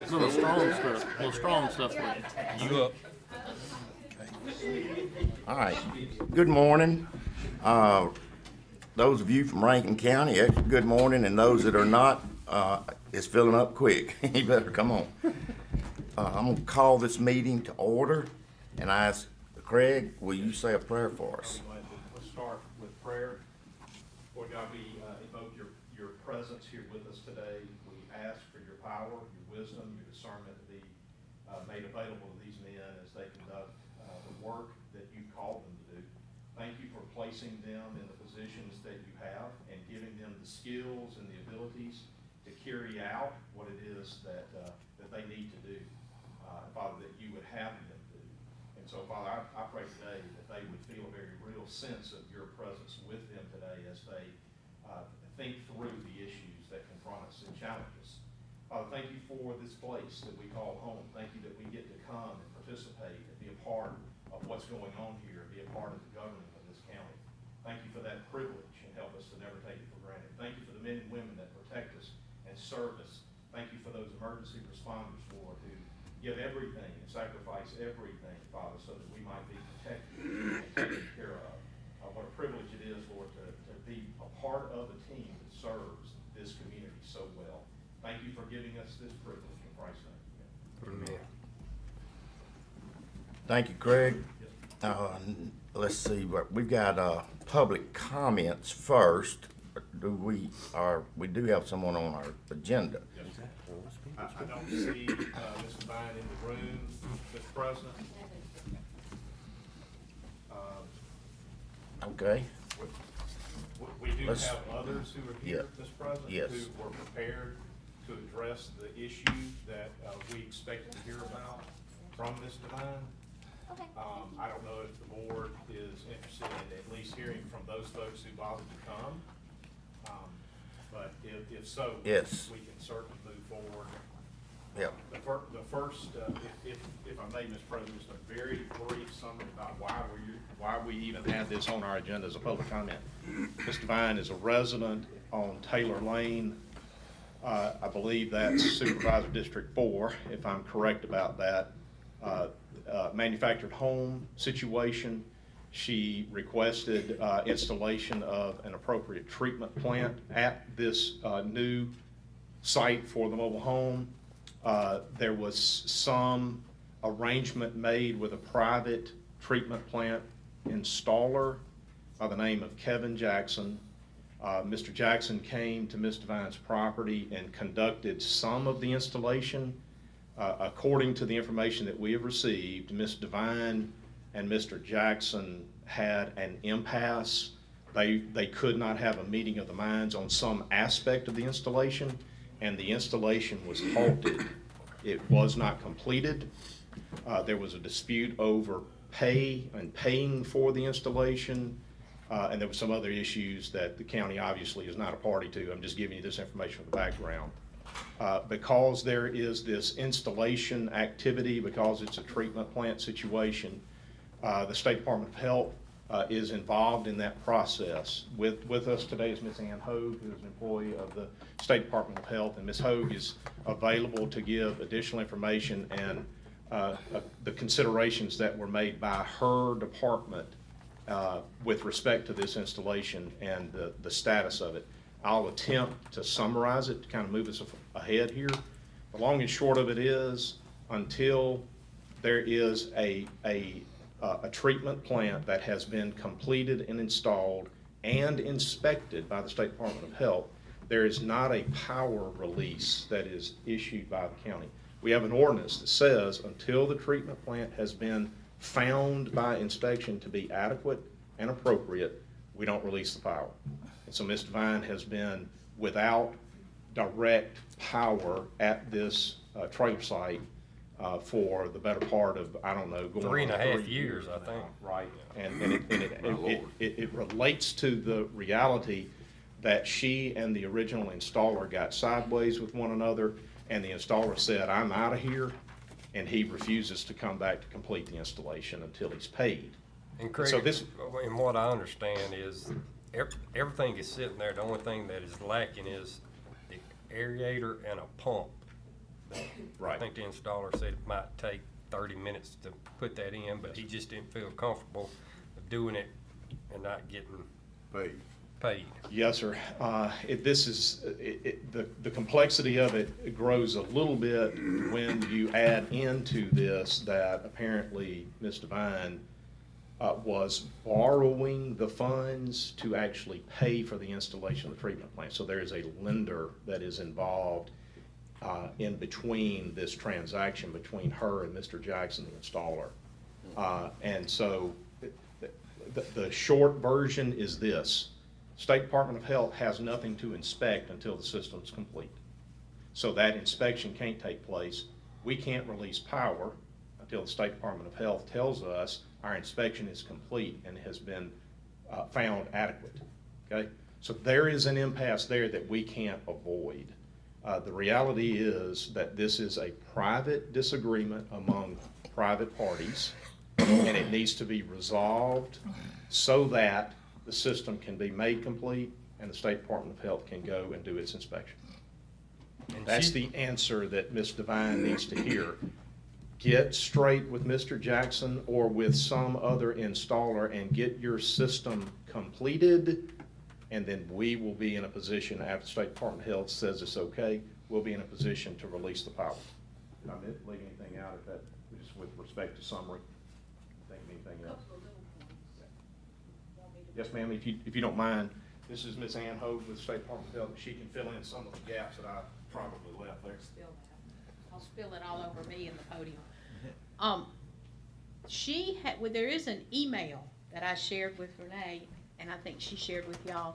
Little strong stuff. Little strong stuff. You up? All right. Good morning. Those of you from Rankin County, extra good morning, and those that are not, it's filling up quick. You better come on. I'm gonna call this meeting to order and ask Craig, will you say a prayer for us? Let's start with prayer. Lord God, we invoke your presence here with us today. We ask for your power, your wisdom, your discernment to be made available to these men as they conduct the work that you called them to do. Thank you for placing them in the positions that you have and giving them the skills and the abilities to carry out what it is that they need to do. Father, that you would have them do. And so, Father, I pray today that they would feel a very real sense of your presence with them today as they think through the issues that confront us and challenge us. Father, thank you for this place that we call home. Thank you that we get to come and participate and be a part of what's going on here, be a part of the government of this county. Thank you for that privilege and help us to never take it for granted. Thank you for the men and women that protect us and serve us. Thank you for those emergency responders, Lord, who give everything and sacrifice everything, Father, so that we might be protected and taken care of. What a privilege it is, Lord, to be a part of a team that serves this community so well. Thank you for giving us this privilege in Christ's name. Amen. Thank you, Craig. Let's see, we've got public comments first. We do have someone on our agenda. I don't see Ms. Devine in the room, Mr. President. Okay. We do Let's- have others who are here, Yeah. Mr. President, Yes. who were prepared to address the issues that we expected to hear about from Ms. Devine. Okay. I don't know if the board is interested in at least hearing from those folks who bothered to come. But if so, Yes. we can certainly move forward. Yep. The first, if I may, Mr. President, just a very brief summary about why we even had this on our agenda as a public comment. Ms. Devine is a resident on Taylor Lane. I believe that's Supervisor District 4, if I'm correct about that. Manufactured home situation. She requested installation of an appropriate treatment plant at this new site for the mobile home. There was some arrangement made with a private treatment plant installer by the name of Kevin Jackson. Mr. Jackson came to Ms. Devine's property and conducted some of the installation. According to the information that we have received, Ms. Devine and Mr. Jackson had an impasse. They could not have a meeting of the minds on some aspect of the installation, and the installation was halted. It was not completed. There was a dispute over pay and paying for the installation, and there were some other issues that the county obviously is not a party to. I'm just giving you this information for the background. Because there is this installation activity, because it's a treatment plant situation, the State Department of Health is involved in that process. With us today is Ms. Ann Hogue, who is an employee of the State Department of Health, and Ms. Hogue is available to give additional information and the considerations that were made by her department with respect to this installation and the status of it. I'll attempt to summarize it to kind of move us ahead here. The long and short of it is, until there is a treatment plant that has been completed and installed and inspected by the State Department of Health, there is not a power release that is issued by the county. We have an ordinance that says until the treatment plant has been found by inspection to be adequate and appropriate, we don't release the power. And so Ms. Devine has been without direct power at this trailer site for the better part of, I don't know, going on 3.5 years, I think. Right, and it relates to the reality that she and the original installer got sideways with one another, and the installer said, "I'm out of here," and he refuses to come back to complete the installation until he's paid. And Craig, So this- and what I understand is everything is sitting there. The only thing that is lacking is the aerator and a pump I Right. think the installer said it might take 30 minutes to put that in, but he just didn't feel comfortable of doing it and not getting paid. Yes, sir. The complexity of it grows a little bit when you add into this that apparently Ms. Devine was borrowing the funds to actually pay for the installation of the treatment plant. So there is a lender that is involved in between this transaction between her and Mr. Jackson, the installer. And so the short version is this. State Department of Health has nothing to inspect until the system's complete. So that inspection can't take place. We can't release power until the State Department of Health tells us our inspection is complete and has been found adequate, okay? So there is an impasse there that we can't avoid. The reality is that this is a private disagreement among private parties, and it needs to be resolved so that the system can be made complete and the State Department of Health can go and do its inspection. And That's she- the answer that Ms. Devine needs to hear. Get straight with Mr. Jackson or with some other installer and get your system completed, and then we will be in a position, after the State Department of Health says it's okay, we'll be in a position to release the power. Did I leave anything out of that, just with respect to summary? Think anything else? Yes, ma'am, if you don't mind, this is Ms. Ann Hogue with the State Department of Health. She can fill in some of the gaps that I probably left there. I'll spill it all over me and the podium. Well, there is an email that I shared with Renee, and I think she shared with y'all.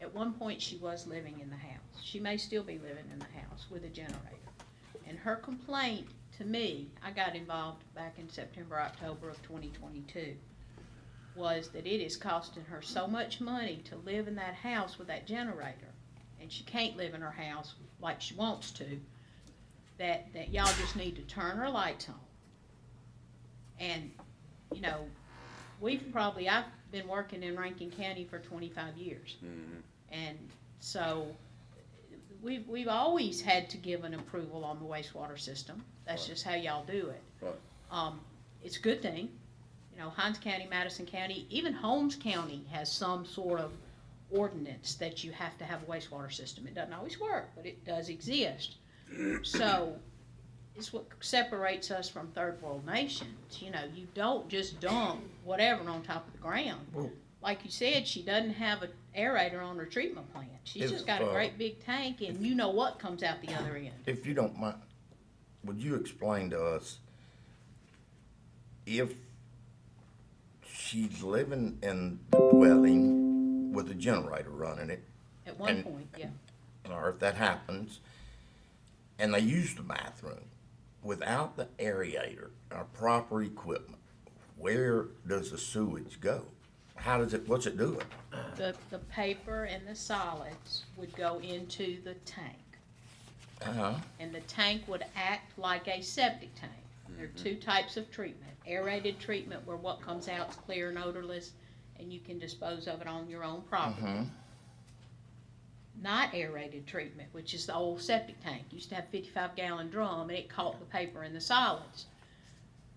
At one point, she was living in the house. She may still be living in the house with a generator. And her complaint to me, I got involved back in September, October of 2022, was that it is costing her so much money to live in that house with that generator, and she can't live in her house like she wants to, that y'all just need to turn her lights on. And, you know, I've been working in Rankin County for 25 years. And so we've always had to give an approval on the wastewater system. That's just how y'all do it. It's a good thing. You know, Hinds County, Madison County, even Holmes County has some sort of ordinance that you have to have a wastewater system. It doesn't always work, but it does exist. So it's what separates us from third world nations. You know, you don't just dump whatever on top of the ground. Like you said, she doesn't have an aerator on her treatment plant. She's just got a great big tank, and you know what comes out the other end. If you don't mind, would you explain to us if she's living in the dwelling with a generator running it, At one point, yeah. or if that happens, and they use the bathroom without the aerator or proper equipment, where does the sewage go? How does it, what's it doing? The paper and the solids would go into the tank. And the tank would act like a septic tank. There are two types of treatment. Aerated treatment, where what comes out is clear and odorless, and you can dispose of it on your own property. Not aerated treatment, which is the old septic tank. Used to have a 55-gallon drum, and it caught the paper and the solids.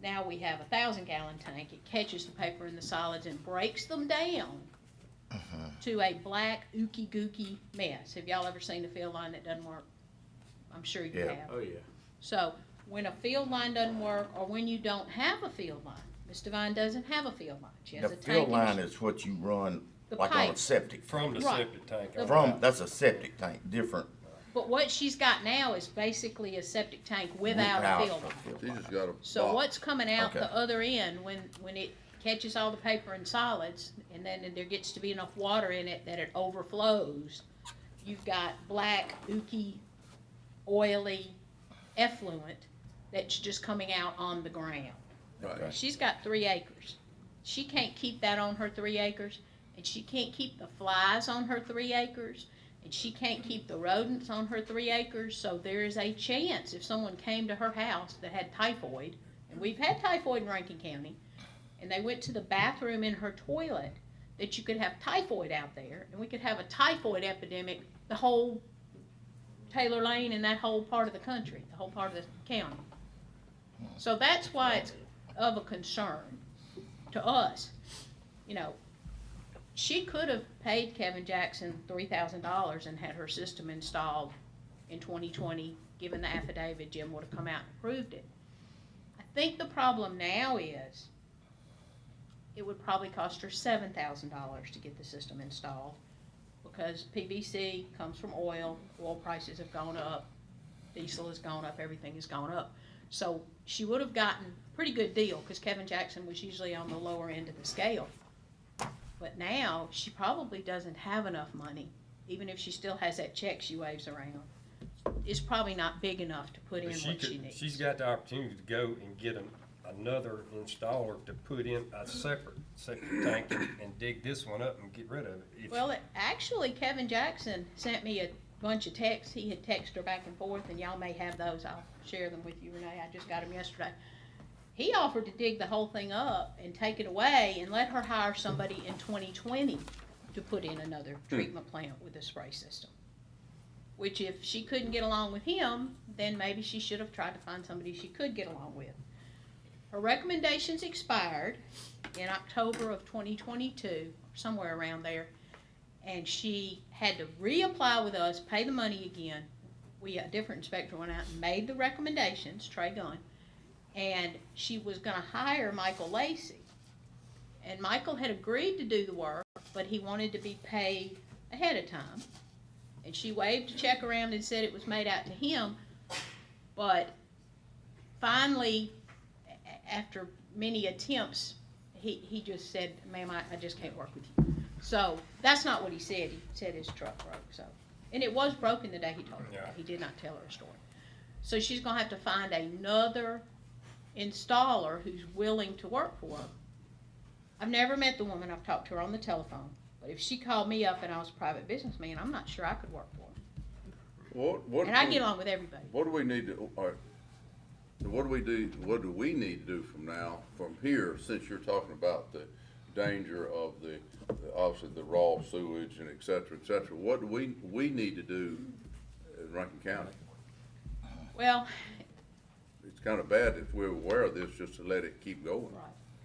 Now we have a 1,000-gallon tank. It catches the paper and the solids and breaks them down to a black, ooky-gooky mess. Have y'all ever seen a field line that doesn't work? I'm sure you Yeah. have. Oh, yeah. So when a field line doesn't work, or when you don't have a field line, Ms. Devine doesn't have a field line. She has The a tank. field and line she- is what you run The like on a pipe. septic. From the Right. septic tank. The- From, that's a septic tank, different. But what she's got now is basically a septic tank without a field line. field She line. just got a So box. what's coming out Okay. the other end when it catches all the paper and solids, and then there gets to be enough water in it that it overflows, you've got black, ooky, oily effluent that's just coming out on the ground. Right. She's got 3 acres. She can't keep that on her 3 acres, and she can't keep the flies on her 3 acres, and she can't keep the rodents on her 3 acres. So there is a chance if someone came to her house that had typhoid, and we've had typhoid in Rankin County, and they went to the bathroom in her toilet, that you could have typhoid out there, and we could have a typhoid epidemic. The whole Taylor Lane and that whole part of the country, the whole part of the county. So that's why it's of a concern to us. You know, she could have paid Kevin Jackson $3,000 and had her system installed in 2020, given the affidavit. Jim would have come out and approved it. I think the problem now is it would probably cost her $7,000 to get the system installed, because PVC comes from oil prices have gone up, diesel has gone up, everything has gone up. So she would have gotten a pretty good deal, because Kevin Jackson was usually on the lower end of the scale. But now she probably doesn't have enough money, even if she still has that check she waves around. It's probably not big enough to put in what she needs. She's got the opportunity to go and get another installer to put in a separate tank and dig this one up and get rid of it. Well, actually, Kevin Jackson sent me a bunch of texts. He had texted her back and forth, and y'all may have those. I'll share them with you, Renee. I just got them yesterday. He offered to dig the whole thing up and take it away and let her hire somebody in 2020 to put in another treatment plant with a spray system. Which, if she couldn't get along with him, then maybe she should have tried to find somebody she could get along with. Her recommendations expired in October of 2022, somewhere around there, and she had to reapply with us, pay the money again. A different inspector went out and made the recommendations, Trey Gunn, and she was going to hire Michael Lacey. And Michael had agreed to do the work, but he wanted to be paid ahead of time. And she waved a check around and said it was made out to him, but finally, after many attempts, he just said, ma'am, I just can't work with you. So that's not what he said. He said his truck broke. So, and it was broken the day he told her. Yeah. He did not tell her a story. So she's going to have to find another installer who's willing to work for her. I've never met the woman. I've talked to her on the telephone. But if she called me up and I was a private businessman, I'm not sure I could work for her. And I get along with everybody. What do we need to, all right, so what do we need to do from here, since you're talking about the danger of obviously the raw sewage and et cetera, what do we need to do in Rankin County? Well, It's kind of bad if we're aware of this, just to let it keep going. right.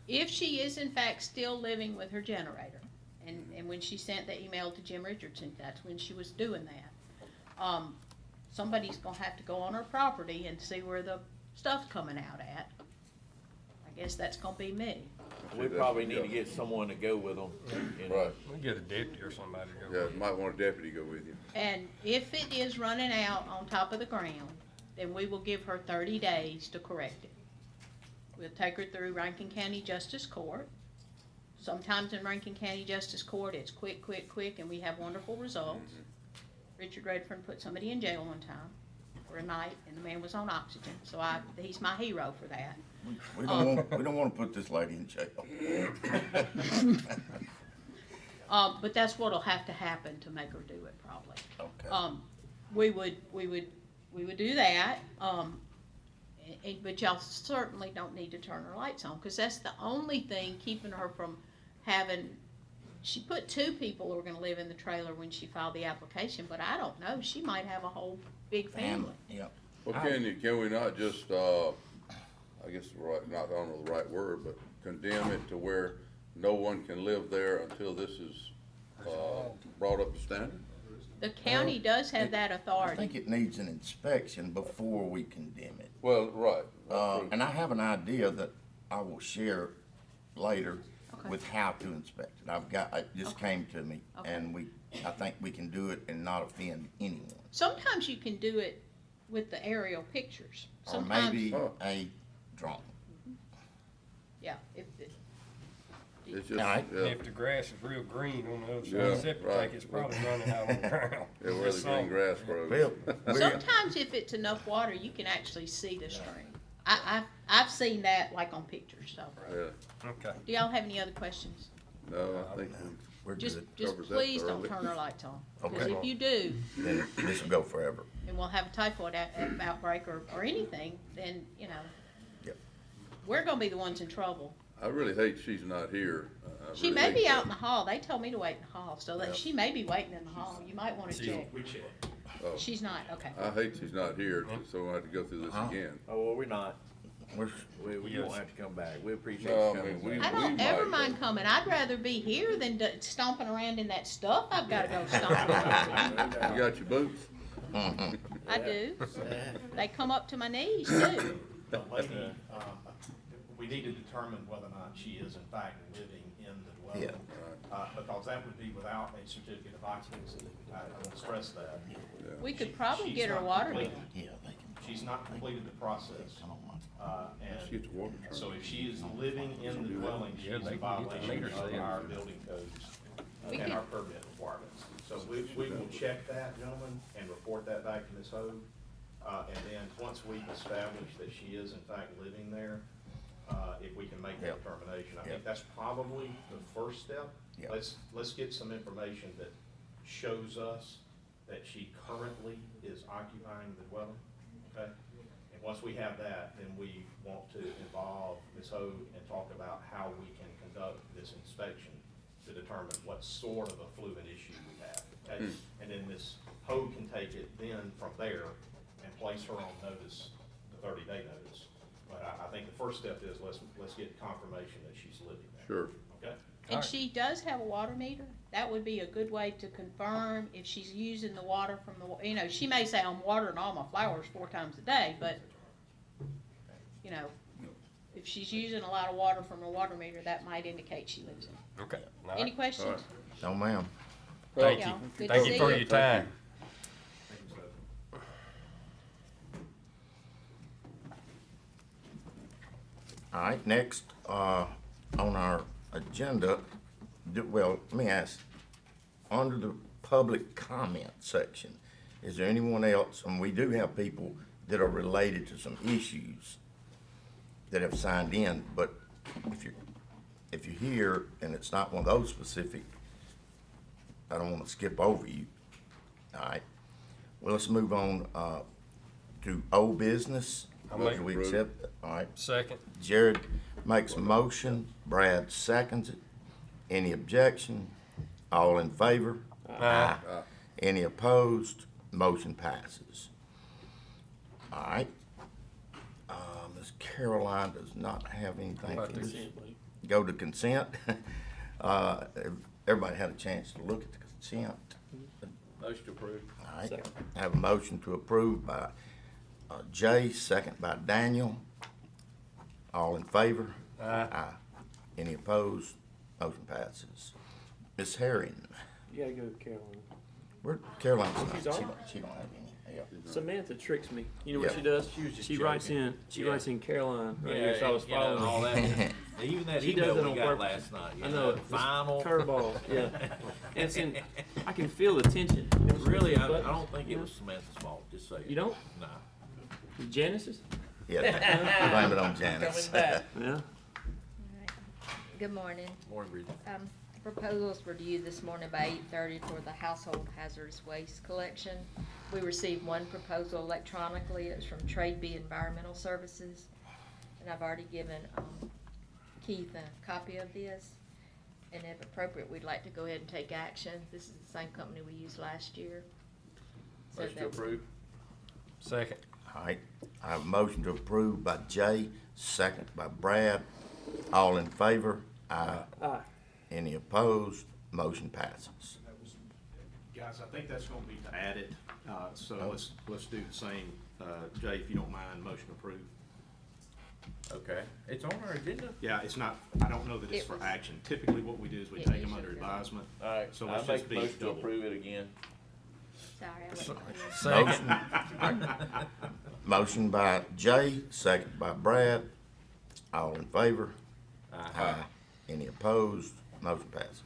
If she is in fact still living with her generator, and when she sent the email to Jim Richardson, that's when she was doing that. Somebody's gonna have to go on her property and see where the stuff's coming out at. I guess that's gonna be me. We probably need to get someone to go with them. You know. Right, We get a deputy or somebody to go. yeah, with it. might want a deputy to go with you. And if it is running out on top of the ground, then we will give her 30 days to correct it. We'll take her through Rankin County Justice Court. Sometimes in Rankin County Justice Court, it's quick, and we have wonderful results. Richard Redfern put somebody in jail one time for a night, and the man was on oxygen, so he's my hero for that. We don't want to put this lady in jail. But that's what'll have to happen to make her do it, probably. Okay. We would do that, but y'all certainly don't need to turn her lights on, because that's the only thing keeping her from having, she put 2 people who were gonna live in the trailer when she filed the application, but I don't know, she might have a whole big family. Yep. Well, can we not just, I guess, I don't know the right word, but condemn it to where no one can live there until this is, brought up to standard? The county does have that I authority. think it needs an inspection before we condemn it. Well, right. And I have an idea that I will share later Okay. with how to inspect it. It just came to me, Okay. and I think we can do it and not offend anyone. Sometimes you can do it with the aerial pictures. Or Sometimes, maybe Oh. a drone. yeah, It's just, All right. yeah, If the grass is real green on the other side Yeah, of the septic right. tank, it's probably running out on the ground. yeah, where Just the green so. grass grows. Well, sometimes if it's enough water, you can actually see the stream. I've seen that like on pictures, so. Yeah, Okay. Do y'all have any other questions? no, I think we're Just good. Covers that please don't thoroughly. turn our lights on. Because Okay. if you do, Then this will go forever. and we'll have a typhoid outbreak or anything, then, you know, Yep. we're gonna be the ones in trouble. I really hate she's not here. I She really may hate be that. out in the hall. They told me to wait in the hall, so that Yep. she may be waiting in the hall. You might wanna She- check. We check. She's not, okay. I hate she's not here, so I have to go through this again. Oh, well, we're not. We're- We won't have to come back. We appreciate No, you I mean, coming. we- I don't ever might, mind coming. I'd rather be here than stomping around in that stuff I've gotta go stomping around. You got your boots? I do. They come up to my knees too. But let me, we need to determine whether or not she is in fact living in the dwelling. Because that would be without a certificate of occupancy. I will stress that. We could probably She's get her not water completed. meter. Yeah, they can. She's not completed the process. She gets water And turned. so if she is living in the dwelling, she's Yeah, they in can get the violation meter of set. our building codes We and can- our permit requirements. So we will check that, gentlemen, and report that back to Ms. Hogue. And then, once we've established that she is in fact living there, if we can make that Yep. determination, I Yep. think that's probably the first step. Yep. Let's get some information that shows us that she currently is occupying the dwelling, okay? And once we have that, then we want to involve Ms. Hogue and talk about how we can conduct this inspection to determine what sort of a fluid issue we have, okay? And then Ms. Hogue can take it then from there and place her on notice, the 30-day notice. But I think the first step is let's get confirmation that she's living there. Sure. Okay? And she does have a water meter. That would be a good way to confirm if she's using the water from the, you know, she may say, I'm watering all my flowers 4 times a day, but, you know, if she's using a lot of water from her water meter, that might indicate she lives in. Okay. All Any right. questions? No, ma'am. Thank y'all. you. Good to Thank you see for you. your time. Thank you, sir. All right, next, on our agenda, well, let me ask, under the public comment section, is there anyone else, and we do have people that are related to some issues that have signed in, but if you're here and it's not one of those specific, I don't wanna skip over you. All right, well, let's move on, to old business. I'll make- Do we accept, all right? Second. Jared makes a motion, Brad seconds it. Any objection? All in favor? Aye. Any opposed? Motion passes. All right. Ms. Caroline does not have anything. About Can this. you go to consent? Everybody had a chance to look at the consent. Motion approved. All right. I have a motion to approve by Jay, second by Daniel. All in favor? Aye. Any opposed? Motion passes. Ms. Herring, You gotta go with Carolyn. where, Caroline's not, She's she off? don't have any help. Samantha tricks me. You know what Yeah. she does? She was just She writes joking. in. She Yeah. writes in Caroline. Right Yeah, here, so I was you know, and all following. that. Even that She does email it we on got purpose. last night, you I know, know. the final. Curveball. Yeah. And it's in, I can feel the tension. Really, I But- don't think it was Samantha's fault, just say. You don't? Nah. Janice's? Yeah, blame it on Janice. Yeah. Alright. Good morning. Morning, Bridget. Proposals were due this morning by 8:30 for the household hazardous waste collection. We received one proposal electronically. It's from Trade B Environmental Services. And I've already given Keith a copy of this. And if appropriate, we'd like to go ahead and take action. This is the same company we used last year. So Motion to that- approve. Second. All right, I have a motion to approve by Jay, second by Brad. All in favor? Aye. Aye. Any opposed? Motion passes. Guys, I think that's gonna be to add it, so Oh. let's do the same. Jay, if you don't mind, motion approved. Okay. It's on our agenda? Yeah, it's not, I don't know that it's It for was- action. Typically, what we do is we It take them usually under does. advisement. All right, So I let's make just a be motion to double. approve it again. Sorry, I wasn't clear. Second. Motion by Jay, second by Brad. All in favor? Aye. Any opposed? Motion passes.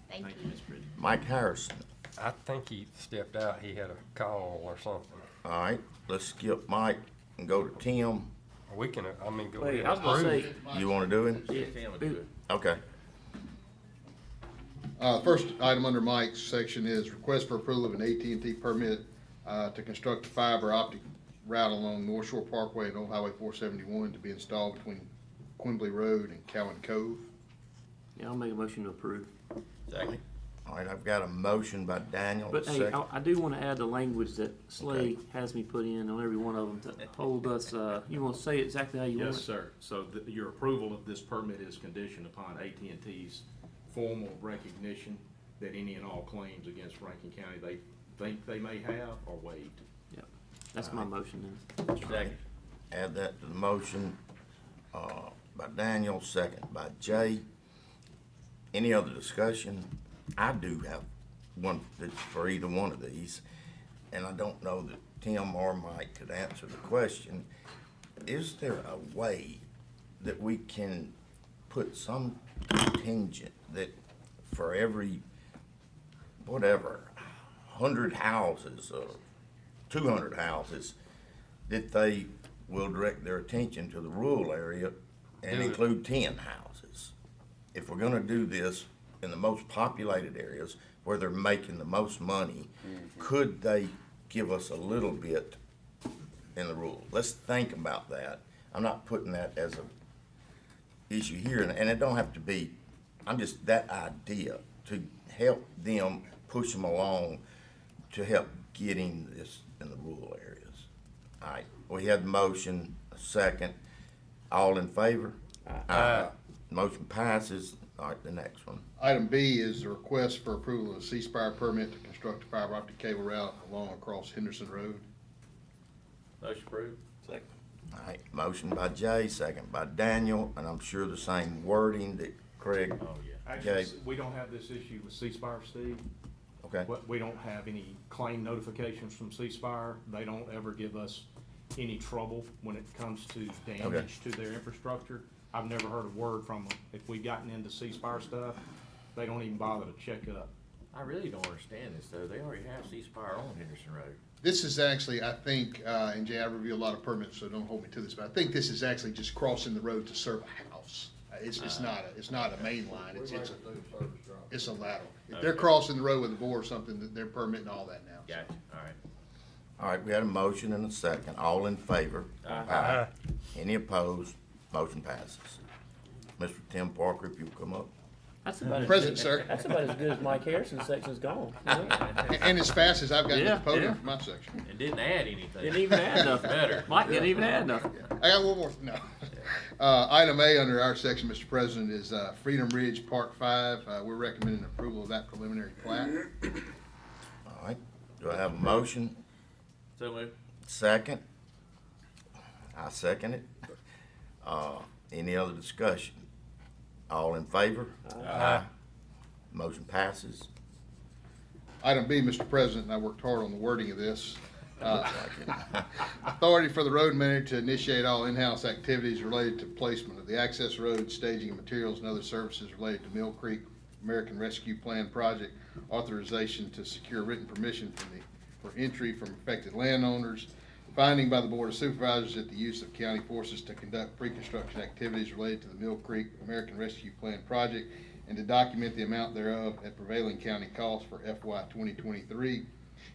Thank Thank you, you. Ms. Bridget. Mike Harrison. I think he stepped out. He had a call or something. All right, let's skip Mike and go to Tim. We can, I mean, go Wait, ahead. I was gonna and say, approve. You wanna do him? yeah, Tim would who- do it. Okay. First item under Mike's section is request for approval of an AT&T permit to construct a fiber optic route along North Shore Parkway and Old Highway 471 to be installed between Quimbley Road and Cowan Cove. yeah, I'll make a motion to approve. Second. All right, I've got a motion by Daniel, But hey, second. I do wanna add the language that Slay has me put in on every one of them to hold us, you wanna say exactly how you want it? Yes, sir. So your approval of this permit is conditioned upon AT&T's formal recognition that any and all claims against Rankin County they think they may have are waived. Yep, that's my motion then. Second. Add that to the motion, by Daniel, second by Jay. Any other discussion? I do have one that's for either one of these, and I don't know that Tim or Mike could answer the question. Is there a way that we can put some contingent that for every, whatever, 100 houses or 200 houses, that they will direct their attention to the rural area and include 10 houses? If we're gonna do this in the most populated areas where they're making the most money, could they give us a little bit in the rural? Let's think about that. I'm not putting that as a issue here, and it don't have to be, I'm just, that idea to help them push them along to help getting this in the rural areas. All right, we had the motion, a second. All in favor? Aye. Motion passes. All right, the next one. Item B is the request for approval of a ceasefire permit to construct a fiber optic cable route along across Henderson Road. Motion approved. Second. All right, motion by Jay, second by Daniel, and I'm sure the same wording that Craig. Oh, yeah. Actually, Okay. we don't have this issue with C-Spire, Steve. Okay, We don't have any claim notifications from C-Spire. They don't ever give us any trouble when it comes to damage to their infrastructure. I've never heard a word from them. If we've gotten into C-Spire stuff, they don't even bother to check up. I really don't understand this, though. They already have C-Spire on Henderson Road. This is actually, I think, and Jay, I review a lot of permits, so don't hold me to this, but I think this is actually just crossing the road to serve a house. It's not a main line, it's a lateral. If they're Okay. crossing the road with a bore or something, that they're permitting all that now. Gotcha, all right. all right, we had a motion and a second. All in favor? Aye. Any opposed? Motion passes. Mr. Tim Parker, if you'll come up. That's about as Present, good- sir. That's about as good as Mike Harrison's section's gone. And as fast as I've gotten to Yeah, the podium yeah. for my section. It didn't add anything. Didn't even add nothing. Better. Mike didn't even add nothing. I got one more, no. Item A under our section, Mr. President, is Freedom Ridge Park 5. We're recommending approval of that preliminary plat. All right, do I have a motion? So moved. Second? I second it. Any other discussion? All in favor? Aye. Motion passes. Item B, Mr. President, and I worked hard on the wording of this. Looks like it. Authority for the road manager to initiate all in-house activities related to placement of the access road, staging of materials, and other services related to Mill Creek American Rescue Plan project. Authorization to secure written permission for entry from affected landowners. Finding by the Board of Supervisors that the use of county forces to conduct pre-construction activities related to the Mill Creek American Rescue Plan project and to document the amount thereof at prevailing county cost for FY 2023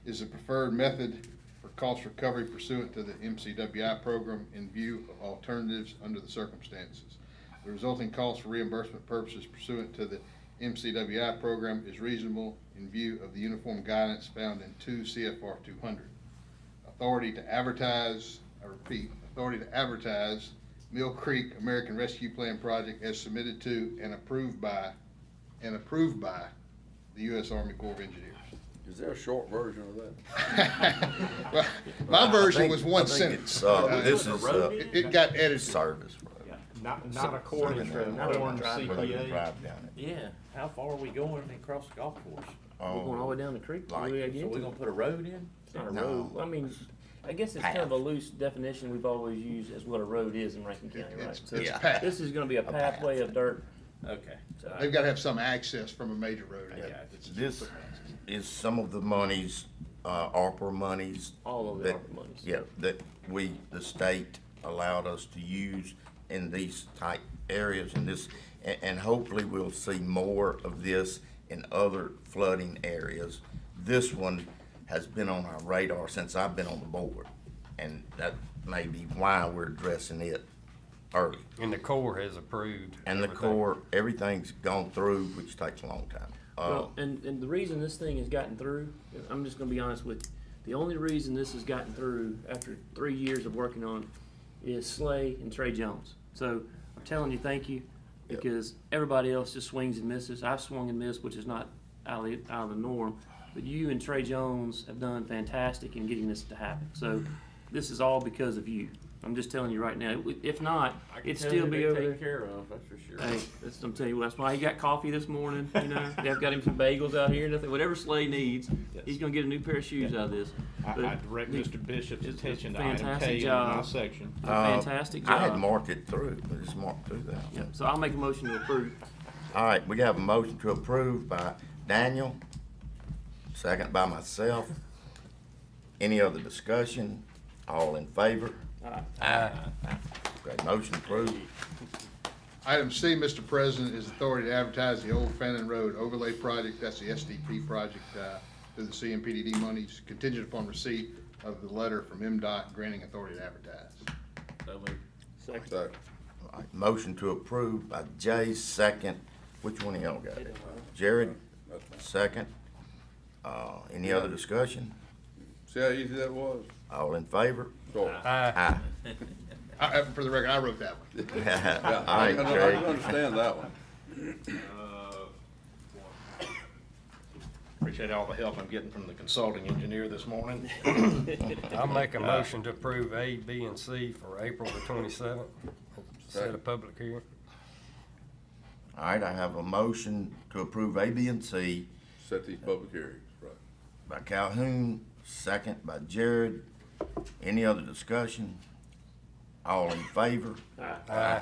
is the preferred method for cost recovery pursuant to the MCWI program in view of alternatives under the circumstances. The resulting cost for reimbursement purposes pursuant to the MCWI program is reasonable in view of the uniform guidance found in 2 CFR 200. Authority to advertise, I repeat, authority to advertise Mill Creek American Rescue Plan project as submitted to and approved by the U.S. Army Corps of Engineers. Is there a short version of that? Well, my version think- was one I think sentence. it's, this is, It got edited. service road. Not according to Horn CPA. Drive down it. Yeah, how far are we going across the golf course? We're going all the way down the creek. Like- Where we So get we're to. gonna put a road in? It's not a No. road. I mean, I guess it's kind of a loose definition we've always used as what a road is in Rankin County, right? It's So a path. this is gonna be a pathway of dirt. Okay. So They've got to have some access from a major road. This is some of the monies, ARPA monies. all of the that- ARPA monies. Yeah, that the state allowed us to use in these type areas and this, and hopefully we'll see more of this in other flooding areas. This one has been on our radar since I've been on the board, and that may be why we're addressing it early. And the Corps has approved. And the everything. Corps, everything's gone through, which takes a long time. Well, and the reason this thing has gotten through, I'm just gonna be honest with you, the only reason this has gotten through after 3 years of working on it is Slay and Trey Jones. So I'm telling you, thank you, because everybody else just swings and misses. I've swung and missed, which is not out of the norm, but you and Trey Jones have done fantastic in getting this to happen. So this is all because of you. I'm just telling you right now. If not, it'd still be over there. Care of, that's for sure. Hey, I'm telling you, that's why he got coffee this morning. You know, they've got him some bagels out here. Nothing, whatever Slay needs, he's gonna get a new pair of shoes out of this. But I direct Mr. Bishop's it's a attention to item fantastic K in job. my section. A fantastic job. I had marked it through, but it's marked through that. Yep. So I'll make a motion to approve. All right, we have a motion to approve by Daniel, second by myself. Any other discussion? All in favor? Okay, motion approved. Item C, Mr. President, is authority to advertise the Old Fannin Road Overlay Project, that's the SDP project, through the CMPDD monies, contingent upon receipt of the letter from MDOT granting authority to advertise. So moved. Second. All right, motion to approve by Jay, second. Which one of y'all got it? Jared, That's fine. second. Any other discussion? See how easy that was? All in favor? Sure. Aye. For the record, I wrote that one. Yeah, All right, I Jay. can understand that one. Appreciate all the help I'm getting from the consulting engineer this morning. I'll make a motion to approve A, B, and C for April the 27th. Set a public hearing. All right, I have a motion to approve A, B, and C Set these public hearings, right. by Calhoun, second by Jared. Any other discussion? All in favor? Aye.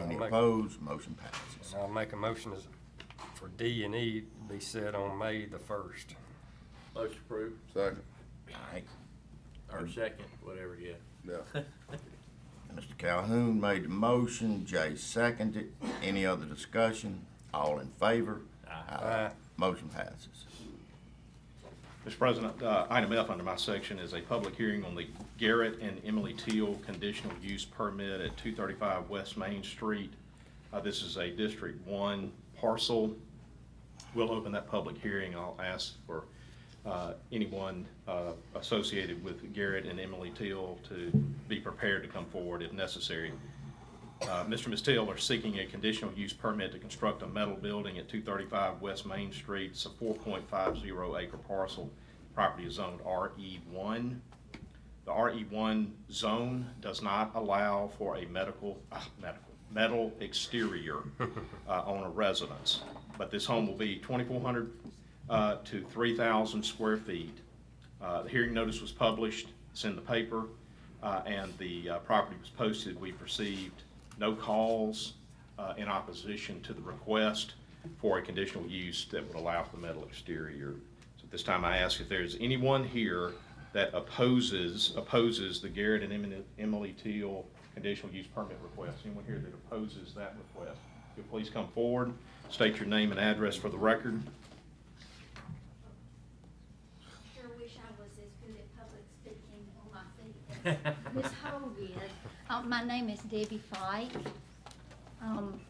Any opposed? Motion passes. I'll make a motion for D and E to be set on May the 1st. Motion approved, Second. All right, or second, whatever, yeah. Yeah. Mr. Calhoun made the motion, Jay seconded. Any other discussion? All in favor? Aye. Motion passes. Mr. President, item F under my section is a public hearing on the Garrett and Emily Teal conditional use permit at 235 West Main Street. This is a District 1 parcel. We'll open that public hearing. I'll ask for anyone associated with Garrett and Emily Teal to be prepared to come forward if necessary. Mr. and Ms. Teal are seeking a conditional use permit to construct a metal building at 235 West Main Street. It's a 4.50 acre parcel. Property is zoned RE1. The RE1 zone does not allow for a metal exterior on a residence. But this home will be 2,400 to 3,000 square feet. The hearing notice was published. It's in the paper, and the property was posted. We've received no calls in opposition to the request for a conditional use that would allow for the metal exterior. So at this time, I ask if there's anyone here that opposes the Garrett and Emily Teal conditional use permit request. Anyone here that opposes that request? If you'll please come forward, state your name and address for the record. Sure wish I was as good at public speaking on my feet. Ms. Hogan, my name is Debbie Fike.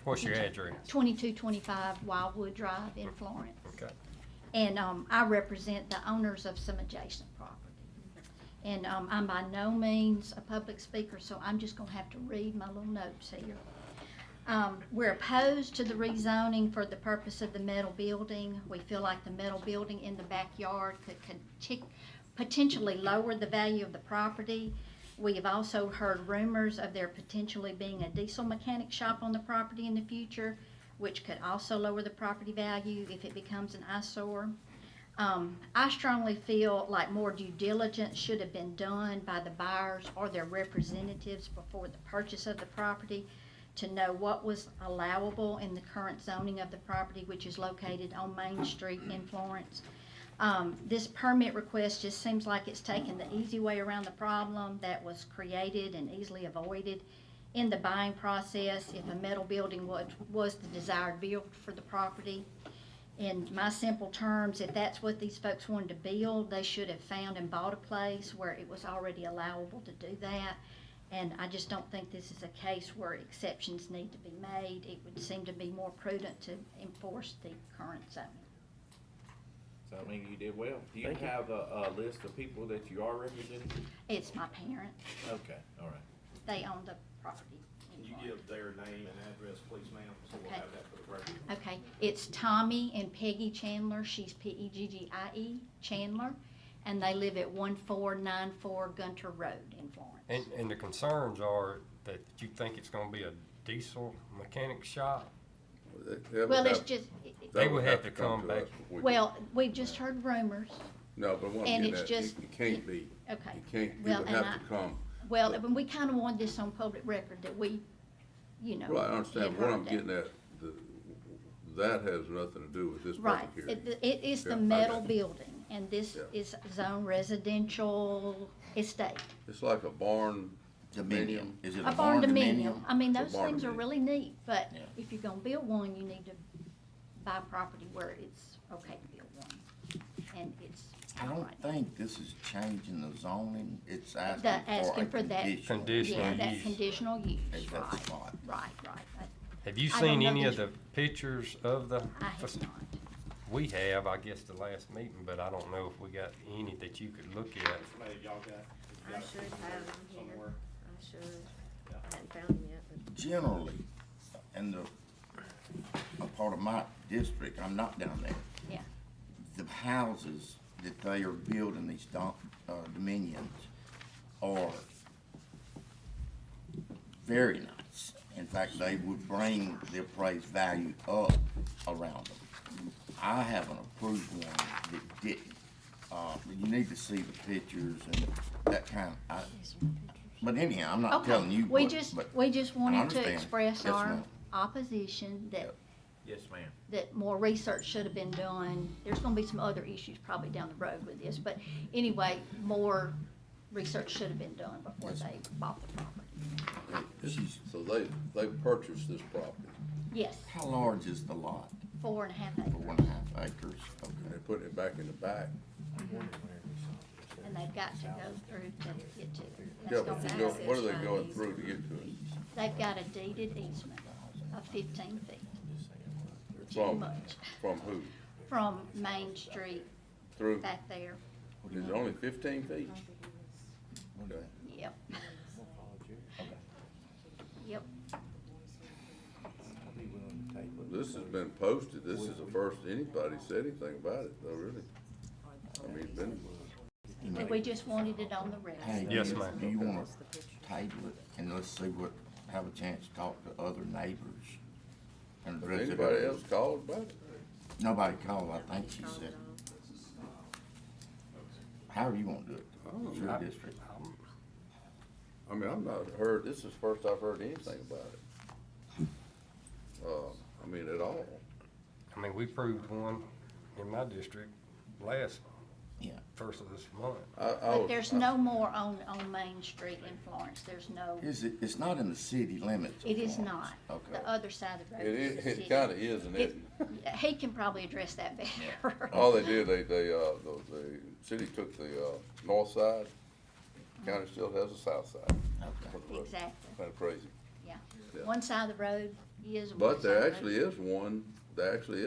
What's your address? 2225 Wildwood Drive in Florence. Okay. And I represent the owners of some adjacent property. And I'm by no means a public speaker, so I'm just gonna have to read my little notes here. We're opposed to the rezoning for the purpose of the metal building. We feel like the metal building in the backyard could potentially lower the value of the property. We have also heard rumors of there potentially being a diesel mechanic shop on the property in the future, which could also lower the property value if it becomes an eyesore. I strongly feel like more due diligence should have been done by the buyers or their representatives before the purchase of the property to know what was allowable in the current zoning of the property, which is located on Main Street in Florence. This permit request just seems like it's taken the easy way around the problem that was created and easily avoided in the buying process if a metal building was the desired build for the property. In my simple terms, if that's what these folks wanted to build, they should have found and bought a place where it was already allowable to do that And I just don't think this is a case where exceptions need to be made. It would seem to be more prudent to enforce the current zoning. So I mean, you did well. Do you Thank you. have a list of people that you are representing? It's my parents. Okay, all right. They own the property. Can you give their name and address, please, ma'am, so we'll Okay. have that for the record? Okay, it's Tommy and Peggy Chandler. She's P-E-G-G-I-E, Chandler. And they live at 1494 Gunter Road in Florence. And the concerns are that you think it's gonna be a diesel mechanic shop? Well, it's just, They would have to come back. well, we've just heard rumors. No, but what I'm and getting it's at, just- it can't be. Okay. It can't, you Well, would and have to come. Well, and we kind of want this on public record that we, you know. Well, I understand, had what heard I'm that. getting at, that has nothing to do with this Right, public hearing. it is Yeah, the I metal got you. building, and this Yeah. is zone residential estate. It's like a barn Dominion. Is it A barn dominion? dominium, I mean, It's a those barn things are dominium. really neat, but Yeah. if you're gonna build one, you need to buy property where it's okay to build one. And it's I not don't right. think this is changing the zoning, it's Asking asking for a that- conditional. Conditional Yeah, that use. conditional use, At that right, spot. right. Have you I don't seen know any of these- the pictures of the? I have not. We have, I guess, the last meeting, but I don't know if we got any that you could look at. Maybe y'all got, I should have them here. somewhere. I should. I hadn't found them yet, but. Generally, in a part of my district, I'm not down there, Yeah, the houses that they are building, these dominions, are very nice. In fact, they would bring the appraised value up around them. I have an approved one that didn't. But you need to see the pictures and that kind of, but anyhow, I'm not telling you we what, just, but we just I wanted to understand. express Yes, our ma'am. opposition that Yes, ma'am. that more research should have been done. There's gonna be some other issues probably down the road with this, but anyway, more research should have been done before Yes. they bought the property. She's, So they purchased this property, Yes, how large is the lot? 4.5 acres, 4.5 acres, and okay. they're putting it back in the back. and they've got to go through to get to it. Yeah, That's but gonna you be- go, what are they going through to get to it? They've got a deeded easement of 15 feet, too From, much, from who? from Main Street Through, back there. is it only 15 feet? Okay. Yep. Yep. This has been posted, this is the first anybody said anything about it, though, really. I mean, it's been, And we just wanted it on the record. Hey, Yes, do you- ma'am. Do you wanna table it and let's see what, have a chance to talk to other neighbors? And has residents? anybody else called about it? Nobody called, I think she said. However you wanna do it, it's your district. I mean, I've not heard, this is the first I've heard anything about it. I mean, at all. I mean, we proved one in my district last Yeah. first of this month. But there's no more on Main Street in Florence. There's no, Is it, it's not in the city limits of it is Florence. not. Okay. The other side of the road It is the is, city. it kinda is, isn't it? He can probably address that better. All they did, the city took the, north side, county still has the south side. Okay. Exactly, Kinda crazy. yeah. Yeah. One side of the road is. and one But side there of the actually road-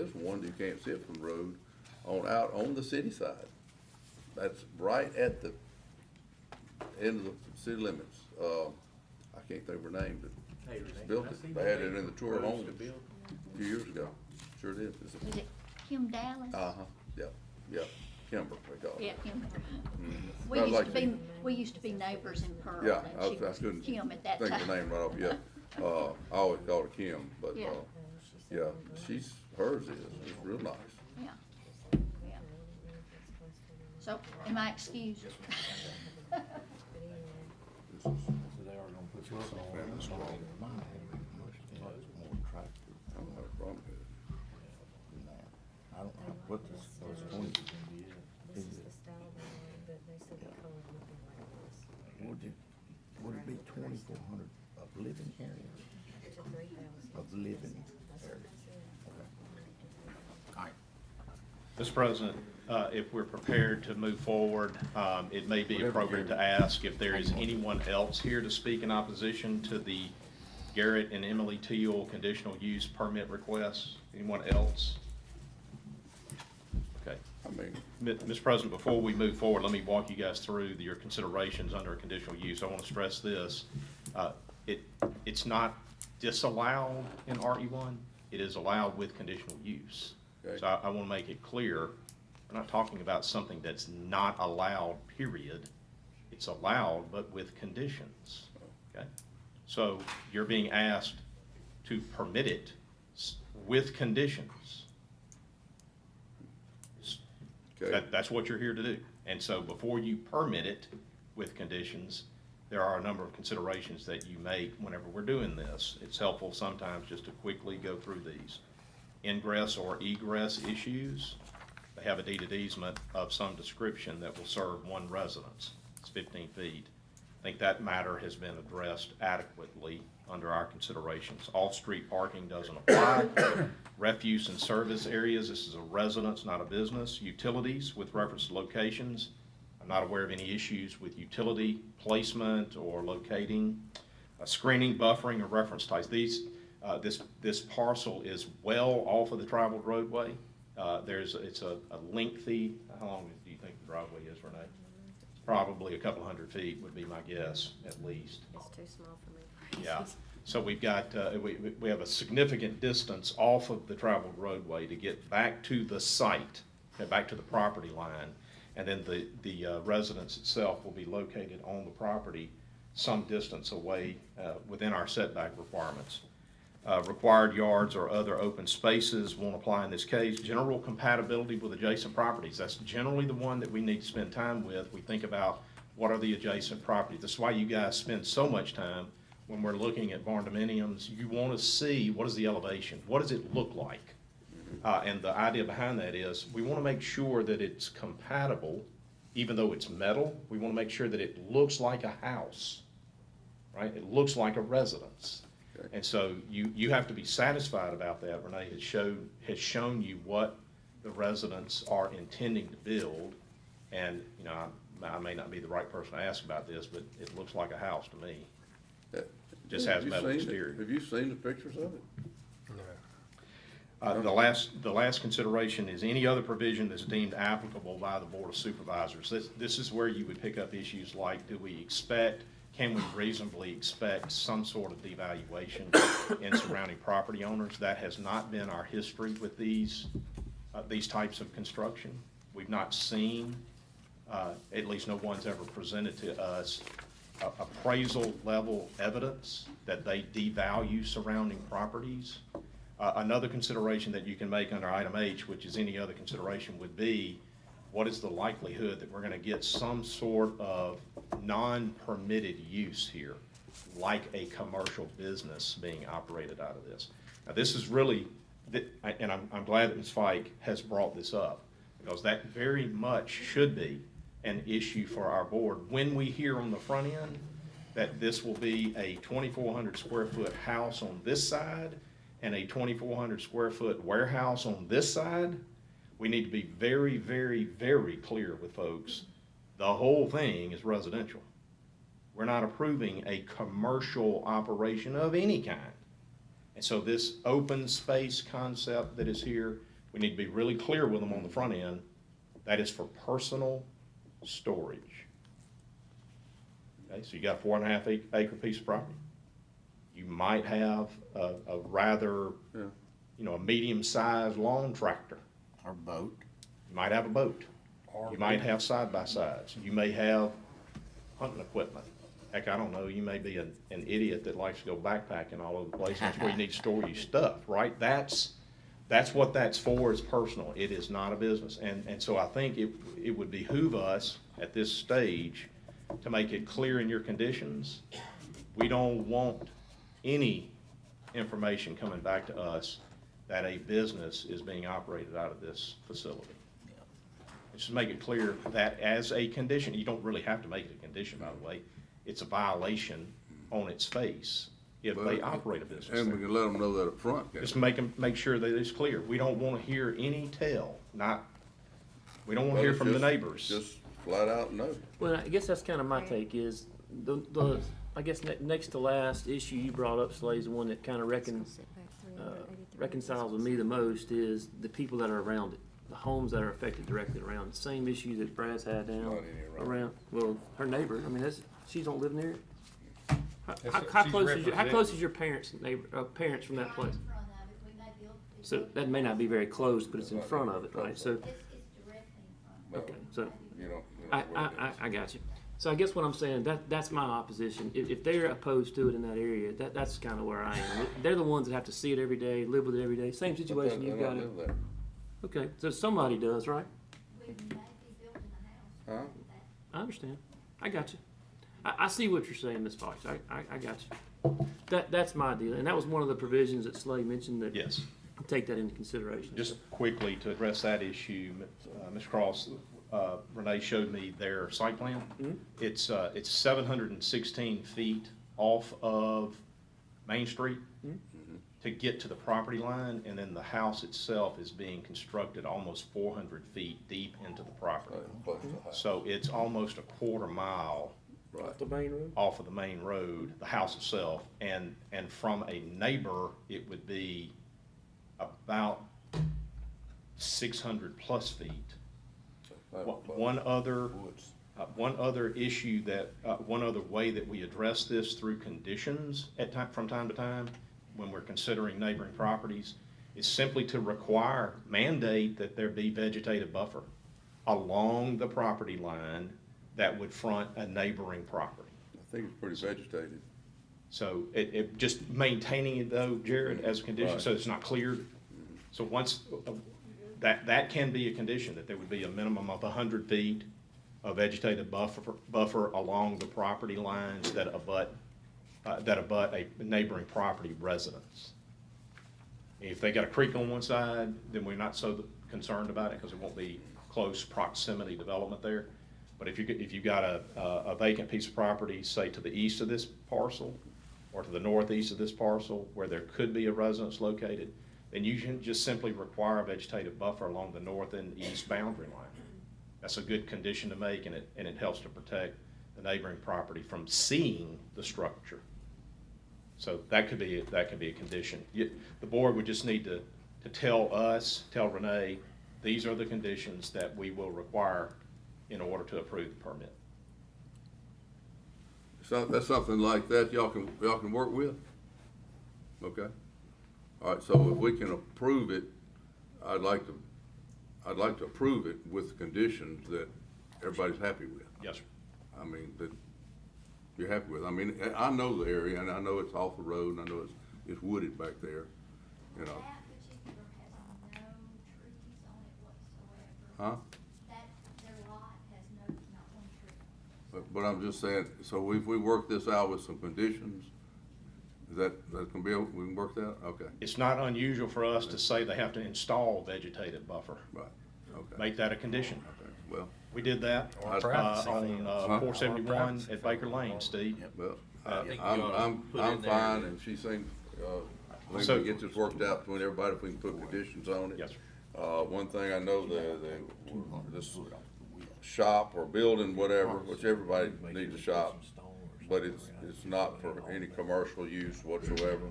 is one, you can't see it from the road, out on the city side. That's right at the end of the city limits. I can't think of her name, but built it. They had it in the tour home a few years ago. Sure did. It's a- Is it Kim Dallas? Uh-huh, yeah, Kimber, they call Yeah, it. Kim. Mhm. We Sounds used like to she- be, we used to be neighbors in Pearl. Yeah, and I she was couldn't Kim at that think time. of the name right off, yeah. I always called her Kim, but, Yeah. yeah, hers is real nice. Yeah, yeah. So, am I excused? I don't have a problem with it. I don't know what this first one is. Would it be 2,400 of living area? Of living area. Okay. All right. Mr. President, if we're prepared to move forward, it may be appropriate to ask if there is anyone else here to speak in opposition to the Garrett and Emily Teal conditional use permit requests. Anyone else? Okay. I mean, Mr. President, before we move forward, let me walk you guys through your considerations under a conditional use. I want to stress this. It's not disallowed in RE1. It is allowed with conditional use. Okay. So I want to make it clear, we're not talking about something that's not allowed, period. It's allowed, but with conditions, okay? So you're being asked to permit it with conditions. okay, That's what you're here to do. And so before you permit it with conditions, there are a number of considerations that you make whenever we're doing this. It's helpful sometimes just to quickly go through these. Ingress or egress issues, they have a deed of easement of some description that will serve one residence. It's 15 feet. I think that matter has been addressed adequately under our considerations. Off-street parking doesn't apply. Refuse and service areas, this is a residence, not a business. Utilities with reference to locations, I'm not aware of any issues with utility placement or locating. Screening, buffering, or reference types. This parcel is well off of the traveled roadway. It's a lengthy, how long do you think the driveway is, Renee? Probably a couple hundred feet would be my guess, at least. It's too small for me. Yeah, so we've got, we have a significant distance off of the traveled roadway to get back to the site, back to the property line. And then the residence itself will be located on the property some distance away within our setback requirements. Required yards or other open spaces won't apply in this case. General compatibility with adjacent properties, that's generally the one that we need to spend time with. We think about what are the adjacent properties. That's why you guys spend so much time when we're looking at barn dominiums. You want to see what is the elevation, what does it look like? And the idea behind that is we want to make sure that it's compatible, even though it's metal. We want to make sure that it looks like a house, right? It looks like a residence. Okay. And so you have to be satisfied about that. Renee has shown you what the residents are intending to build. And, you know, I may not be the right person to ask about this, but it looks like a house to me. Just has metal exterior. Have you seen the pictures of it? The last consideration is any other provision that's deemed applicable by the Board of Supervisors. This is where you would pick up issues like, can we reasonably expect some sort of devaluation in surrounding property owners? That has not been our history with these types of construction. We've not seen, at least no one's ever presented to us, appraisal level evidence that they devalue surrounding properties. Another consideration that you can make under item H, which is any other consideration, would be what is the likelihood that we're going to get some sort of non-permitted use here, like a commercial business being operated out of this. Now, this is really, and I'm glad that Ms. Fike has brought this up, because that very much should be an issue for our board when we hear on the front end that this will be a 2,400 square foot house on this side and a 2,400 square foot warehouse on this side. We need to be very, very, very clear with folks. The whole thing is residential. We're not approving a commercial operation of any kind. And so this open space concept that is here, we need to be really clear with them on the front end. That is for personal storage. Okay, so you got a 4.5 acre piece of property. You might have a rather, a medium-sized lawn tractor. Or boat. You might have a boat. You might have side-by-sides. You may have hunting equipment. Heck, I don't know, you may be an idiot that likes to go backpacking all over the place. That's where you need to store your stuff, right? That's what that's for, is personal. It is not a business. And so I think it would behoove us at this stage to make it clear in your conditions. We don't want any information coming back to us that a business is being operated out of this facility. Just make it clear that as a condition, you don't really have to make it a condition, by the way. It's a violation on its face if they operate a business And there. we can let them know that up front. Just make sure that it's clear. We don't want to hear any tell, not We don't wanna hear from the neighbors. Just flat out no. Well, I guess that's kind of my take is I guess next to last issue you brought up, Slade, is the one that kind of reconciles with me the most is the people that are around it, the homes that are affected directly around it. Same issue that Brad's had down Not any around, well, her neighbor, I mean, she don't live near it. That's How, what how she's close is representing. your parents, parents from that place? So that may not be very close, but it's in front of it, right? So, okay, so, You know. I got you. So I guess what I'm saying, that's my opposition. If they're opposed to it in that area, that's kind of where I am. They're the ones that have to see it every day, live with it every day. Same situation you've got it. Okay, so somebody does, right? Huh? I understand. I got you. I see what you're saying, Ms. Fox. I got you. That's my deal. And that was one of the provisions that Slade mentioned that Yes. take that into consideration. Just quickly to address that issue, Ms. Cross, Renee showed me their site plan. It's 716 feet off of Main Street to get to the property line, and then the house itself is being constructed almost 400 feet deep into the property. So it's almost a quarter mile Off the main road? off of the main road, the house itself, and from a neighbor, it would be about 600 plus feet. One other issue that, one other way that we address this through conditions from time to time, when we're considering neighboring properties, is simply to mandate that there be vegetative buffer along the property line that would front a neighboring property. I think it's pretty vegetated. So it just maintaining it though, Jared, as a condition, so it's not cleared. So once, that can be a condition, that there would be a minimum of 100 feet of vegetative buffer along the property lines that abut a neighboring property residence. If they got a creek on one side, then we're not so concerned about it because it won't be close proximity development there. But if you got a vacant piece of property, say to the east of this parcel or to the northeast of this parcel where there could be a residence located, then you can just simply require a vegetative buffer along the north and east boundary line. That's a good condition to make, and it helps to protect the neighboring property from seeing the structure. So that could be a condition. The board would just need to tell Renee, these are the conditions that we will require in order to approve the permit. So that's something like that y'all can work with? Okay. All right, so if we can approve it, I'd like to approve it with conditions that everybody's happy with. Yes, sir. I mean, that you're happy with. I mean, I know the area, and I know it's off the road, and I know it's wooded back there, you know. That particular has no trees on it whatsoever. Huh? Their lot has not one tree. But I'm just saying, so if we work this out with some conditions, that can be, we can work that out? Okay, It's not unusual for us to say they have to install vegetative buffer. right, okay. Make that a condition. Okay, well, We did that Or privacy on fence. 471 at Baker Lane, Steve. well, I think you ought to I'm put in there fine, that- and she thinks, we So- can get this worked out between everybody if we can put conditions on it. Yes, sir. One thing I know, this shop or building, whatever, which everybody needs a shop, but it's not for any commercial use whatsoever.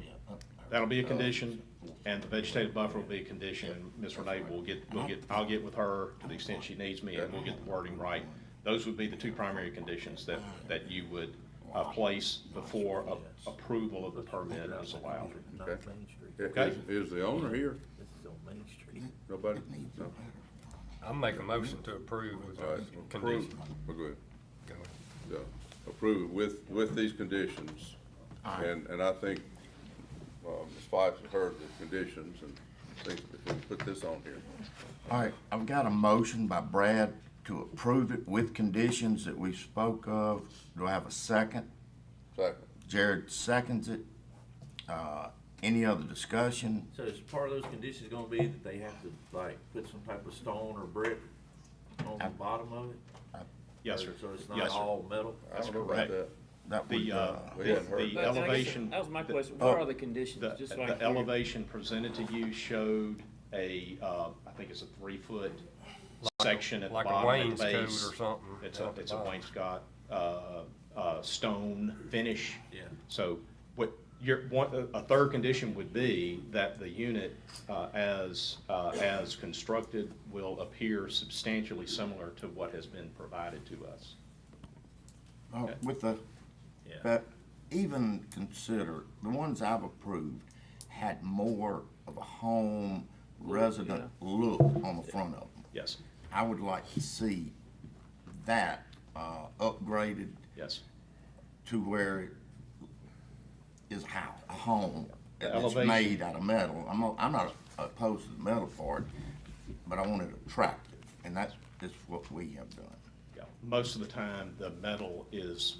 That'll be a condition, and the vegetative buffer will be a condition, and Ms. Renee I'll get with her to the extent she needs me, and we'll get the wording right. Those would be the two primary conditions that you would place before approval of the permit is allowed. Okay. Okay. Is the owner here? Nobody? No? I'll make a motion to approve with All right, those approve, conditions. we're good. Go ahead. Yeah, approve it with these conditions. And I think, Ms. Fox has heard the conditions and thinks if we put this on here. All right, I've got a motion by Brad to approve it with conditions that we spoke of. Do I have a second? Second. Jared seconds it. Any other discussion? So is part of those conditions gonna be that they have to like put some type of stone or brick on the bottom of it? Yes, sir. So it's Yes, not sir. all metal? I don't know about correct. that. That would, The We hadn't heard that. elevation. That was my question. Oh. What are the conditions? Just so I The can figure- elevation presented to you showed I think it's a 3-foot section at the like a bottom at the wainscot base. or something It's at the a bottom. wainscot, stone finish. Yeah. So what a third condition would be that the unit, as constructed, will appear substantially similar to what has been provided to us. With the, Yeah. but even consider, the ones I've approved had more of a home resident look on the front of them. Yes, I would like to see that, upgraded yes. to where it is a home The that's elevation. made out of metal. I'm not opposed to the metal part, but I want it attractive, and that's what we have done. Yeah, most of the time, the metal is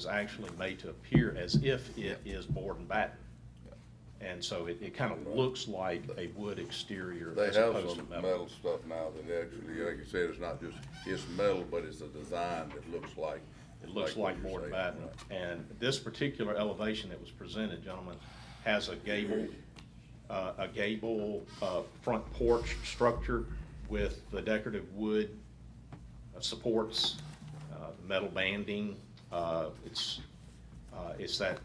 actually made to appear as if it is board and batten. And so it kind of looks like a wood exterior They as have opposed to some metal. metal stuff now that actually, like you said, it's not just, it's metal, but it's a design that looks like. It looks like what board you're and saying, batten. And this particular elevation that was presented, gentlemen, has a gable front porch structure with the decorative wood supports, metal banding. It's that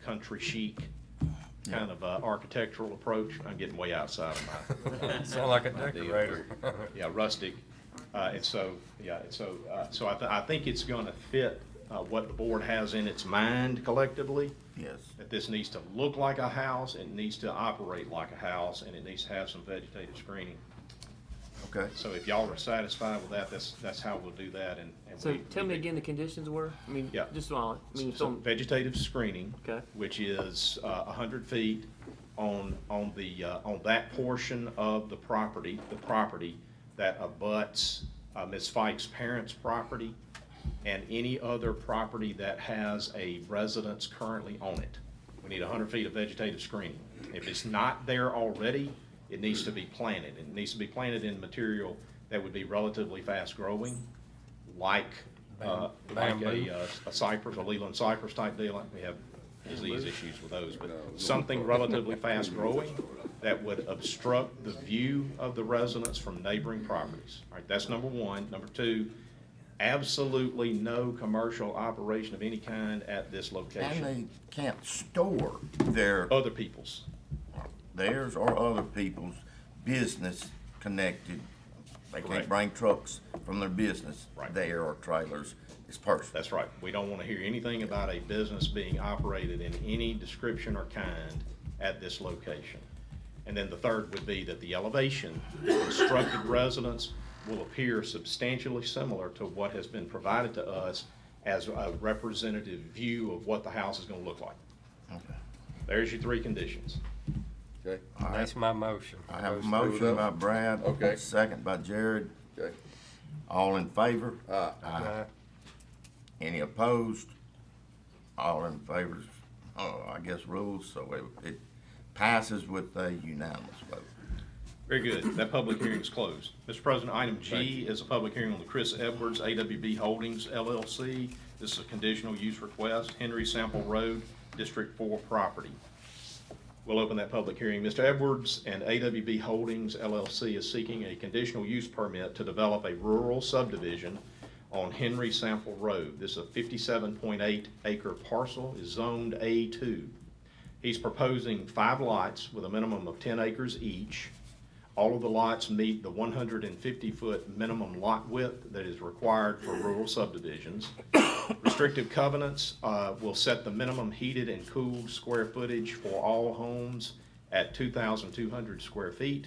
country chic kind of architectural approach. I'm getting way outside of my. Sound like a decorator. Yeah, rustic. And so, I think it's gonna fit what the board has in its mind collectively. Yes. That this needs to look like a house, it needs to operate like a house, and it needs to have some vegetative screening. Okay. So if y'all are satisfied with that, that's how we'll do that, and. So tell me again the conditions were, I mean, Yeah. just while, I mean, it's So on, vegetative screening. Okay. Which is 100 feet on that portion of the property that abuts Ms. Fike's parents' property and any other property that has a residence currently on it. We need 100 feet of vegetative screening. If it's not there already, it needs to be planted. It needs to be planted in material that would be relatively fast-growing, like a cypress, a Leland cypress type deal. We have disease issues with those, but something relatively fast-growing that would obstruct the view of the residents from neighboring properties. All right, that's number one. Number two, absolutely no commercial operation of any kind at this And location. they can't store their, Other people's. theirs or other people's business connected. They Correct. can't bring trucks from their business Right. there or trailers. It's personal. That's right. We don't want to hear anything about a business being operated in any description or kind at this location. And then the third would be that the elevation, constructed residence will appear substantially similar to what has been provided to us as a representative view of what the house is going to look like. Okay. There's your three conditions. Okay, That's my motion. I have a Screw it motion up. by Brad. Okay. Second by Jared. okay. All in favor? Aye. Any opposed? All in favor, I guess rules, so it passes with a unanimous vote. Very good. That public hearing is closed. Mr. President, item G is a public hearing on the Chris Edwards AWB Holdings LLC. This is a conditional use request, Henry Sample Road, District 4 property. We'll open that public hearing. Mr. Edwards and AWB Holdings LLC is seeking a conditional use permit to develop a rural subdivision on Henry Sample Road. This is a 57.8 acre parcel, is zoned A2. He's proposing 5 lots with a minimum of 10 acres each. All of the lots meet the 150-foot minimum lot width that is required for rural subdivisions. Restrictive covenants will set the minimum heated and cooled square footage for all homes at 2,200 square feet.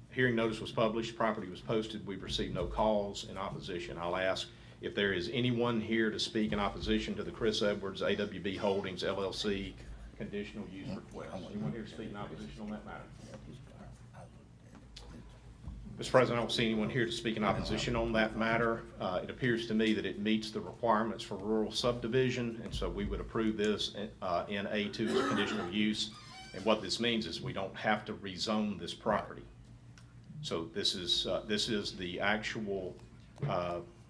Hearing notice was published, property was posted, we've received no calls in opposition. I'll ask if there is anyone here to speak in opposition to the Chris Edwards AWB Holdings LLC conditional use request. Anyone here to speak in opposition on that matter? Mr. President, I don't see anyone here to speak in opposition on that matter. It appears to me that it meets the requirements for rural subdivision, and so we would approve this in A2 as a conditional use. And what this means is we don't have to rezone this property. So this is the actual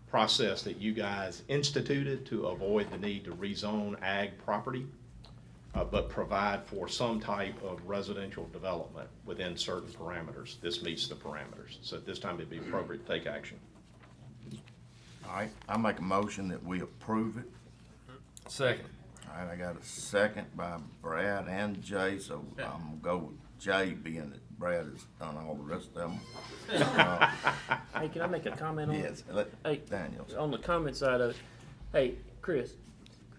process that you guys instituted to avoid the need to rezone ag property. but provide for some type of residential development within certain parameters. This meets the parameters. So at this time, it'd be appropriate to take action. All right, I make a motion that we approve it. Second. All right, I got a second by Brad and Jay, so I'm gonna go with Jay, being that Brad has done all the rest of them. Hey, can I make a comment on it? Yes, let Hey, Daniel. on the comment side of it, hey, Chris,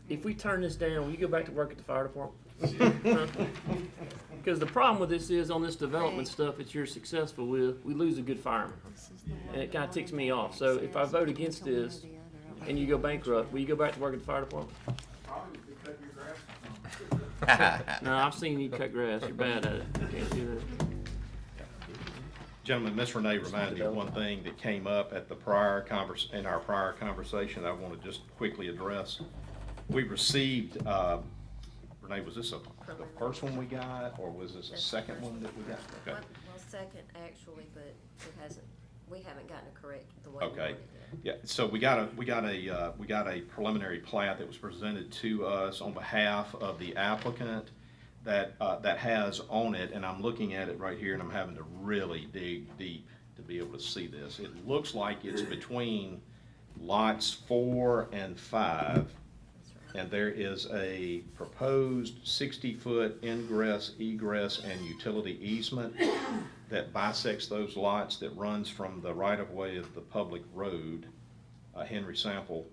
if we turn this down, will you go back to work at the fire department? Because the problem with this is, on this development stuff that you're successful with, we lose a good fireman. And it kinda ticks me off. So if I vote against this and you go bankrupt, will you go back to work at the fire department? No, I've seen you cut grass. You're bad at it. You can't do that. Gentlemen, Ms. Renee reminded me of one thing that came up at the in our prior conversation I want to just quickly address. We received, Renee, was this the first one we got, or was this a second one that we got? Okay. Well, second actually, but it hasn't, we haven't gotten it correct the way we Okay. wanted it. Yeah, so we got a preliminary plat that was presented to us on behalf of the applicant that has on it, and I'm looking at it right here, and I'm having to really dig deep to be able to see this. It looks like it's between lots 4 and 5, and there is a proposed 60-foot ingress, egress, and utility easement that bisects those lots, that runs from the right-of-way of the public road, Henry Sample,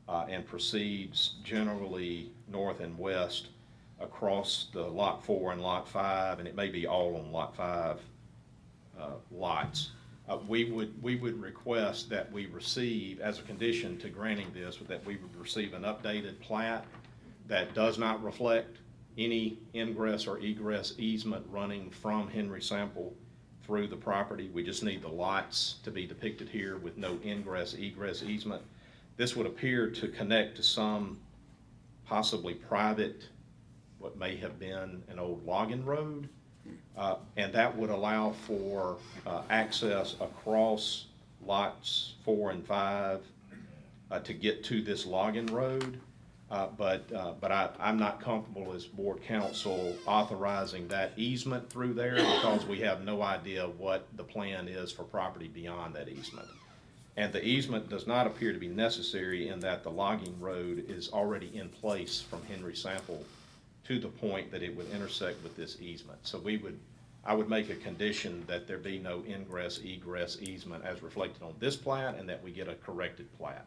and proceeds generally north and west across the lot 4 and lot 5, and it may be all on lot 5 lots. We would request that we receive, as a condition to granting this, that we would receive an updated plat that does not reflect any ingress or egress easement running from Henry Sample through the property. We just need the lots to be depicted here with no ingress, egress easement. This would appear to connect to some possibly private, what may have been an old logging road, and that would allow for access across lots 4 and 5 to get to this logging road. But I'm not comfortable as board counsel authorizing that easement through there, because we have no idea what the plan is for property beyond that easement. And the easement does not appear to be necessary in that the logging road is already in place from Henry Sample to the point that it would intersect with this easement. So I would make a condition that there be no ingress, egress easement as reflected on this plat, and that we get a corrected plat.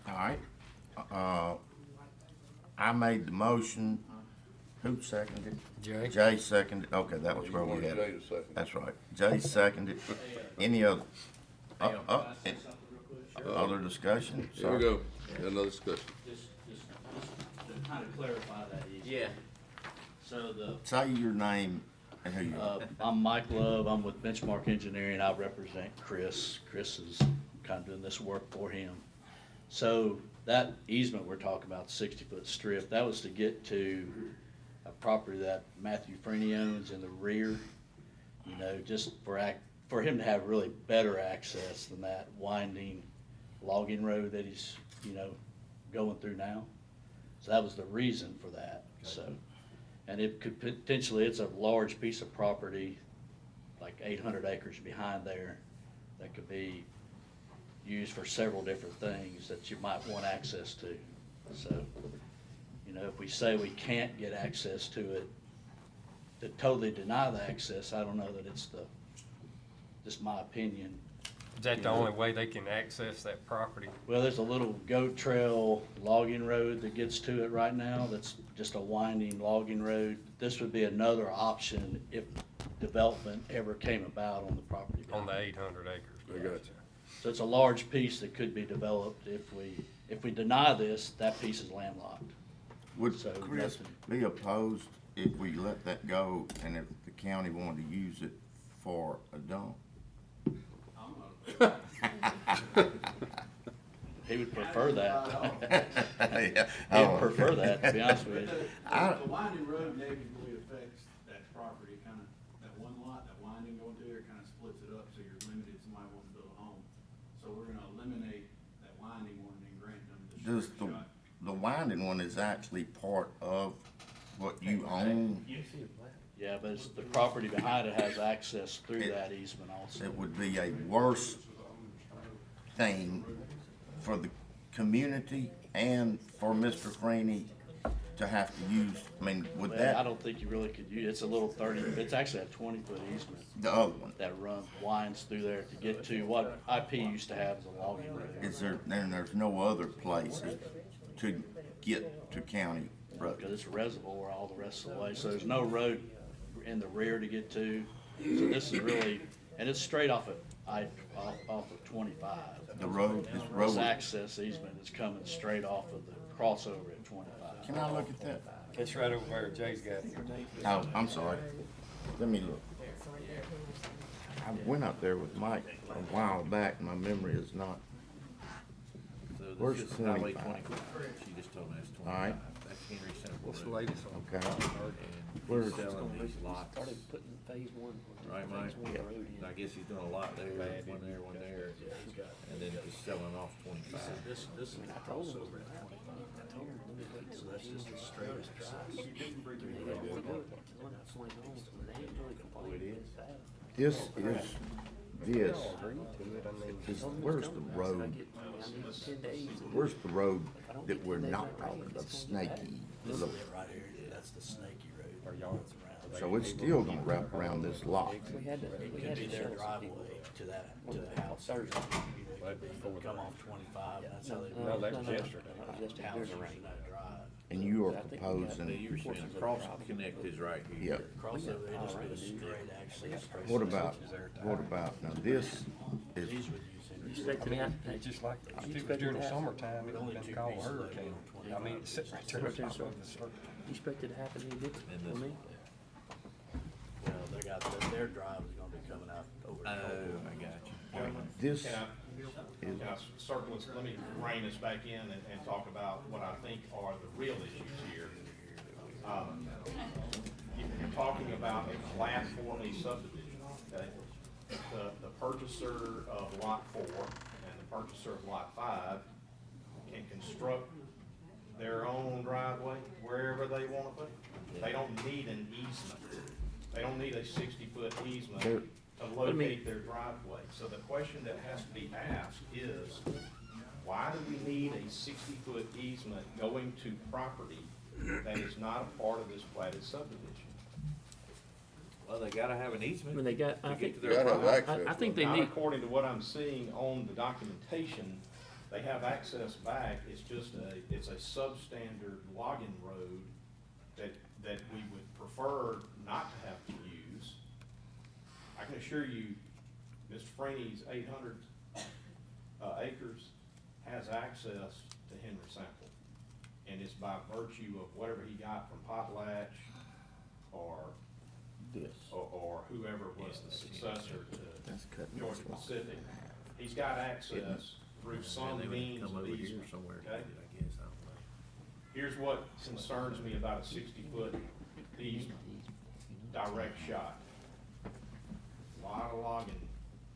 All right. I made the motion. Who seconded it? Jay. Jay seconded. Okay, that was where we had Jay it. to second. That's right. Jay seconded. Any other? Other discussion? Here we go, another discussion. Just to kind of clarify that issue. Yeah. So Say your name and who you are. I'm Mike Love, I'm with Benchmark Engineering, I represent Chris. Chris is kind of doing this work for him. So that easement we're talking about, the 60-foot strip, that was to get to a property that Matthew Freeney owns in the rear, you know, just for him to have really better access than that winding logging road that he's, you know, going through now. So that was the reason for that, so. And it could potentially, it's a large piece of property, like 800 acres behind there, that could be used for several different things that you might want access to. So, you know, if we say we can't get access to it, to totally deny the access, I don't know that it's just my opinion. Is that the only way they can access that property? Well, there's a little goat trail logging road that gets to it right now, that's just a winding logging road. This would be another option if development ever came about on the property. On the 800 acres? I got you. So it's a large piece that could be developed. If we deny this, that piece is landlocked. Would So Chris nothing. be opposed if we let that go and if the county wanted to use it for a dump? He would prefer that. Yeah. He would prefer that, to be honest with you. The winding road negatively affects that property, kind of, that one lot, that winding going through there kind of splits it up, so you're limited, somebody wants to build a home. So we're gonna eliminate that winding one and grant them the Does short the shot. the winding one is actually part of what you own. Yeah, but it's, the property behind it has access through that easement also. It would be a worse thing for the community and for Mr. Franny to have to use, I mean, would Well, I that, don't think you really could use, it's a little 30, it's actually a 20-foot easement the other one, that winds through there to get to what IP used to have as a logging road. is there, then there's no other places to get to county road? Because it's a reservoir all the rest of the way, so there's no road in the rear to get to. So this is really, and it's straight off of 25. The road, this This road, access easement is coming straight off of the crossover at 25. can I look at that? It's right over where Jay's got it. Oh, I'm sorry, let me look. I went out there with Mike a while back, my memory is not, So Where's this is Highway 25? 25. She just told me it's 25. All right. That's Henry Central What's the Road. latest on? okay, And Where's- he's selling these lots. Started putting phase one. Right, Mike? phase one Yeah. road in. I guess he's doing a lot there, one there, one there, and then just selling off 25. This is I told him, I told him, let me wait till that's just the straightest drive. this is, where's the road? Where's the road that we're not talking about, snaky? This is it right here, that's the snaky road. Or yards around. So it's still gonna wrap around this lot. We had to, we had Could be to their shut driveway some people. to the house. Come off 25, that's how they. No, that was yesterday. Houses in that drive. And you are I think we got- proposing, You were saying the cross connect is right here. yeah, Cross over, they just do a straight access. what about, now this is, These would use it. You expect I it to mean, happen? it's just like, if You it was expect during it the to happen? summertime, it would've been called a hurricane. I mean, it's sitting right there on top of the circle. You expect it to happen any different And for this- me? Well, they got, their drive is gonna be coming out over the Oh, I got you. this Can I circle this, let me rein us back in and talk about what I think are the real issues here. You're talking about a Plat 4A subdivision, okay? The purchaser of Lot 4 and the purchaser of Lot 5 can construct their own driveway wherever they want to put. They don't need an easement. They don't need a 60-foot easement There- to locate their driveway. So the question that has to be asked is, why do we need a 60-foot easement going to property that is not a part of this platted subdivision? Well, they gotta have an I easement mean, they got, to I get think, to their Gotta have property. I think they Not need, according to what I'm seeing on the documentation. They have access back, it's just it's a substandard logging road that we would prefer not to have to use. I can assure you, Mr. Franny's 800 acres has access to Henry Sample. And it's by virtue of whatever he got from Potlatch or this, or whoever was the successor to that's cutting this Georgia lot. Pacific. He's got access through some They would means come of over here easement, somewhere, okay? I guess, I don't know. Here's what concerns me about a 60-foot easement, direct shot. A lot of logging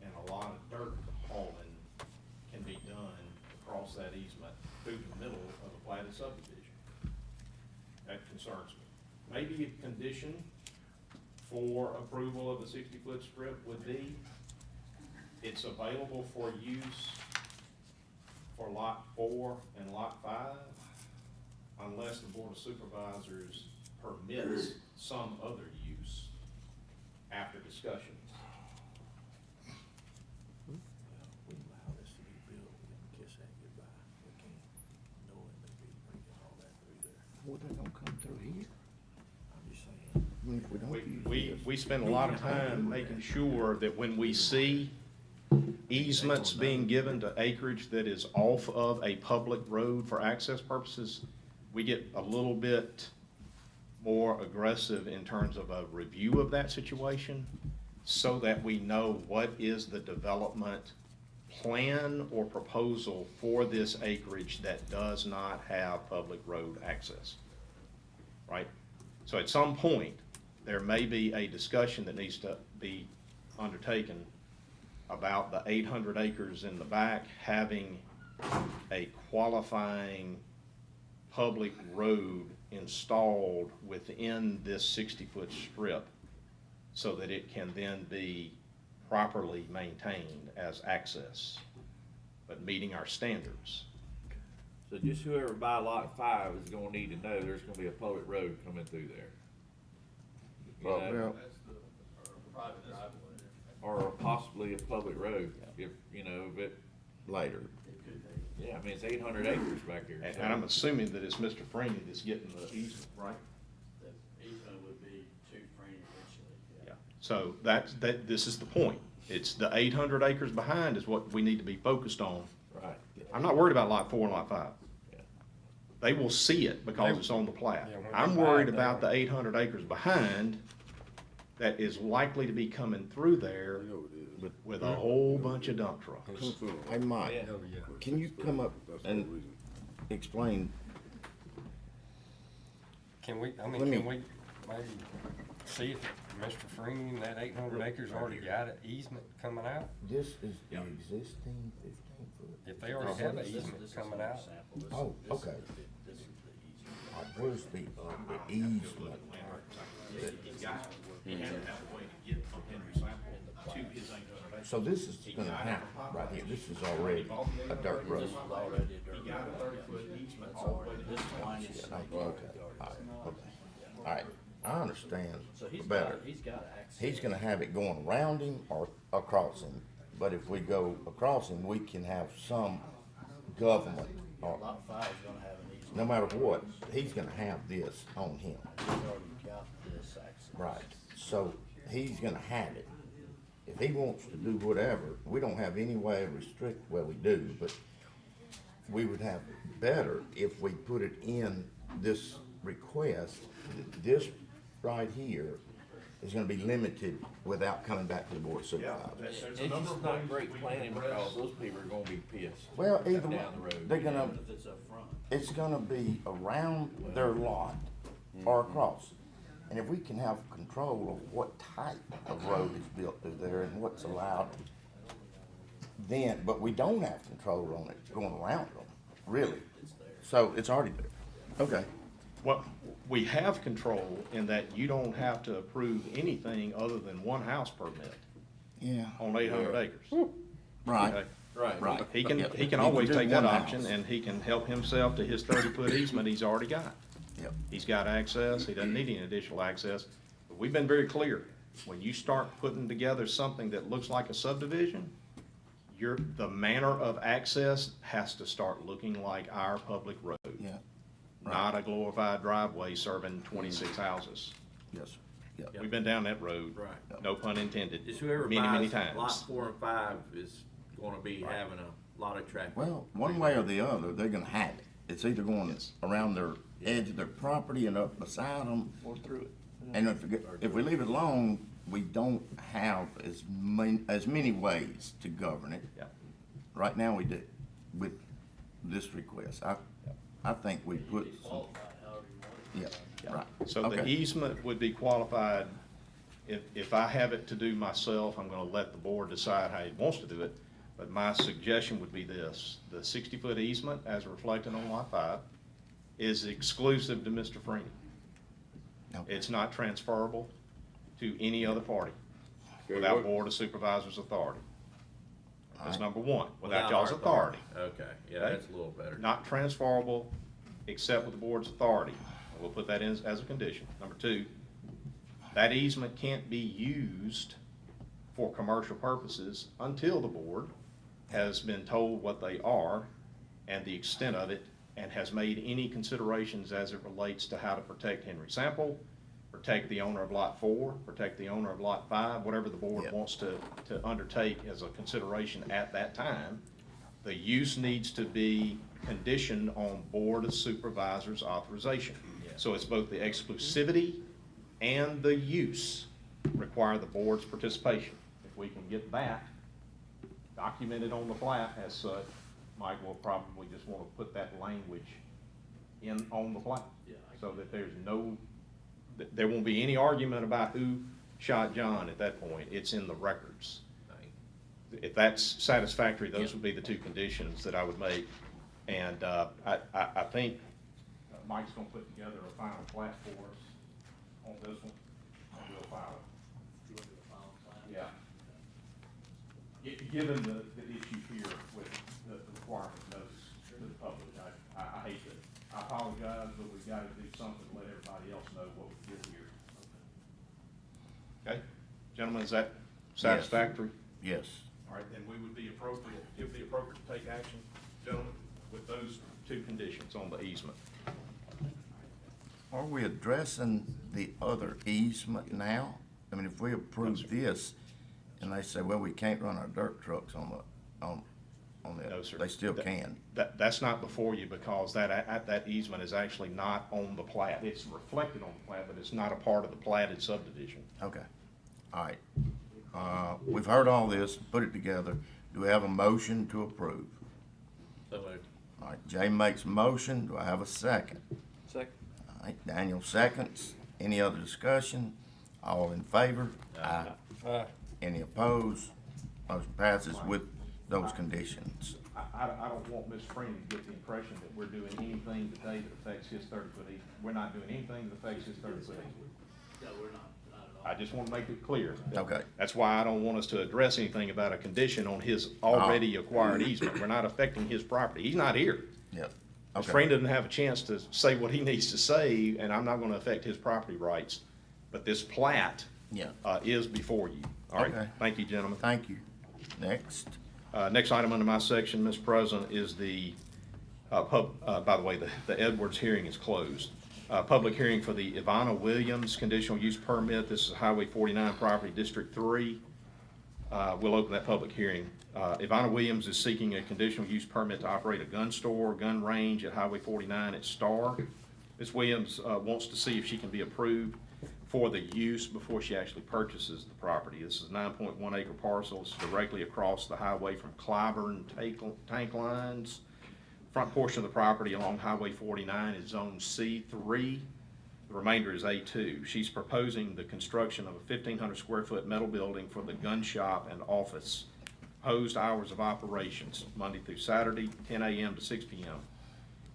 and a lot of dirt hauling can be done across that easement through the middle of a platted subdivision. That concerns me. Maybe a condition for approval of the 60-foot strip would be, it's available for use for Lot 4 and Lot 5, unless the Board of Supervisors permits some other use after discussions. We allow this to be built, we can kiss that goodbye, we can't, knowing they be bringing all that through there. Well, they don't come through here. I'm just saying. I mean, if we don't use this. We spend a lot of time making sure that when we see easements being given to acreage that is off of a public road for access purposes, we get a little bit more aggressive in terms of a review of that situation so that we know what is the development plan or proposal for this acreage that does not have public road access, right? So at some point, there may be a discussion that needs to be undertaken about the 800 acres in the back having a qualifying public road installed within this 60-foot strip so that it can then be properly maintained as access, but meeting our standards. So just whoever buy lot 5 is gonna need to know there's gonna be a public road coming through there. You know, Well, or possibly a public road, if, you know, but, later. yeah, I mean, it's 800 acres back here. And so- and I'm assuming that it's Mr. Freeney that's getting the easement, right? The easement would be to Franny eventually, Yeah. So this is the point. It's the 800 acres behind is what we need to be focused on. Right. I'm not worried about lot 4 and lot 5. Yeah. They will see it because it's on the plat. Yeah, when I'm they buy worried it, about the they'll- 800 acres behind that is likely to be coming through there with a whole bunch of dump trucks. Hey, Mike, Yeah. Oh, yeah. can you come up and explain? Can we, Let me- can we maybe see if Mr. Freeney and that 800 acres already got an easement coming out? This is the existing 15-foot. If they already have an easement coming out, Oh, okay. All right, where's the easement? So this is gonna happen right here. This is already a dirt road. This is already a dirt road. This is Franny's. Okay, all right, okay. All right, I understand So he's better. got, he's got access. He's gonna have it going around him or across him. But if we go across him, we can have some government, or Lot 5 is gonna have an easement. no matter what, he's gonna have this on him. He's already got this access. Right, so he's gonna have it. If he wants to do whatever, we don't have any way to restrict, well, we do, but we would have better if we put it in this request. This right here is gonna be limited without coming back to the Board of Supervisors. It's just not great planning because those people are gonna be pissed. Well, either way, Down the road. they're gonna, If it's up front. it's gonna be around their lot or across. And if we can have control of what type of road is built through there and what's allowed, then, but we don't have control on it going around them, really. So it's already there. Okay. Well, we have control in that you don't have to approve anything other than one house permit Yeah. on 800 acres. Right, Okay? Right. right. He Yep. can always do take that one option house. and he can help himself to his 30-foot easement he's already got. Yep. He's got access, he doesn't need any additional access. But we've been very clear, when you start putting together something that looks like a subdivision, the manner of access has to start looking like our public road. Yeah, Not a glorified driveway serving 26 houses. yes, sir. Yep. We've been down that road. Right. No pun intended. Just whoever many buys times. lot 4 and 5 is gonna be having a lot of traffic. Well, one way or the other, they're gonna have it. It's either going Yes. around their edge of their property and up beside them. Or through it. And if we leave it alone, we don't have as many ways to govern it. Yeah. Right now, we do, with this request. I think we put some, yeah, right. So the Okay. easement would be qualified, if I have it to do myself, I'm gonna let the board decide how it wants to do it. But my suggestion would be this: the 60-foot easement, as reflected on lot 5, is exclusive to Mr. Freeney. Okay. It's not transferable to any other party Okay, without what- Board of Supervisors authority. That's Alright. number one, without Without y'all's our authority. Okay, yeah, Okay. that's a little better. Not transferable except with the board's authority. And we'll put that in as a condition. Number two, that easement can't be used for commercial purposes until the board has been told what they are and the extent of it, and has made any considerations as it relates to how to protect Henry Sample, protect the owner of lot 4, protect the owner of lot 5, whatever the board Yep. wants to undertake as a consideration at that time. The use needs to be conditioned on Board of Supervisors authorization. So it's both the exclusivity and the use require the board's participation. If we can get that documented on the plat as such, Mike will probably just want to put that language on the plat. So that there won't be any argument about who shot John at that point. It's in the records. If that's satisfactory, those would be the two conditions that I would make. And I think Mike's gonna put together a final plat for us on this one, and we'll file it. Yeah. Given the issue here with the requirement notice to the public, I hate it. I apologize, but we've got to do something to let everybody else know what we did here. Okay, gentlemen, is that satisfactory? Yes. All right, then it would be appropriate to take action, gentlemen, with those two conditions on the easement. Are we addressing the other easement now? I mean, if we approve this, and they say, well, we can't run our dirt trucks on the, No, sir. they still can. That's not before you, because that easement is actually not on the plat. It's reflected on the plat, but it's not a part of the platted subdivision. Okay, all right. We've heard all this, put it together. Do we have a motion to approve? So moved. All right, Jay makes a motion. Do I have a second? Second. All right, Daniel seconds. Any other discussion? All in favor? Aye. Any opposed? Motion passes with those conditions. I don't want Ms. Freeman to get the impression that we're doing anything today that affects his 30-foot easement. We're not doing anything that affects his 30-foot easement. No, we're not at all. I just want to make it clear. Okay. That's why I don't want us to address anything about a condition on his already acquired easement. We're not affecting his property. He's not here. Yep. Ms. Okay. Freeman doesn't have a chance to say what he needs to say, and I'm not going to affect his property rights. But this plat Yeah. is before you. All right? Okay. Thank you, gentlemen. Thank you. Next. Next item under my section, Mr. President, is the, by the way, the Edwards hearing is closed. Public hearing for the Ivana Williams conditional use permit. This is Highway 49 property, District 3. We'll open that public hearing. Ivana Williams is seeking a conditional use permit to operate a gun store, gun range at Highway 49 at Star. Ms. Williams wants to see if she can be approved for the use before she actually purchases the property. This is a 9.1 acre parcel. It's directly across the highway from Clyburn tank lines. Front portion of the property along Highway 49 is Zone C3. The remainder is A2. She's proposing the construction of a 1,500 square foot metal building for the gun shop and office. Proposed hours of operations, Monday through Saturday, 10 a.m. to 6 p.m.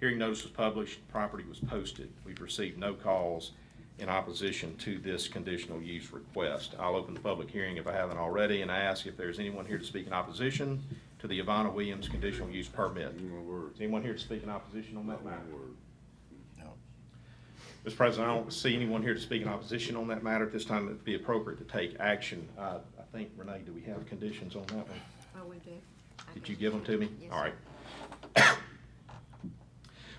Hearing notice was published, property was posted. We've received no calls in opposition to this conditional use request. I'll open the public hearing if I haven't already and ask if there's anyone here to speak in opposition to the Ivana Williams conditional use permit. Is anyone here to speak in opposition on that matter? No. Mr. President, I don't see anyone here to speak in opposition on that matter. At this time, it'd be appropriate to take action. I think, Renee, do we have conditions on that one? Oh, we do. Did you give them to me? Yes, All sir. right.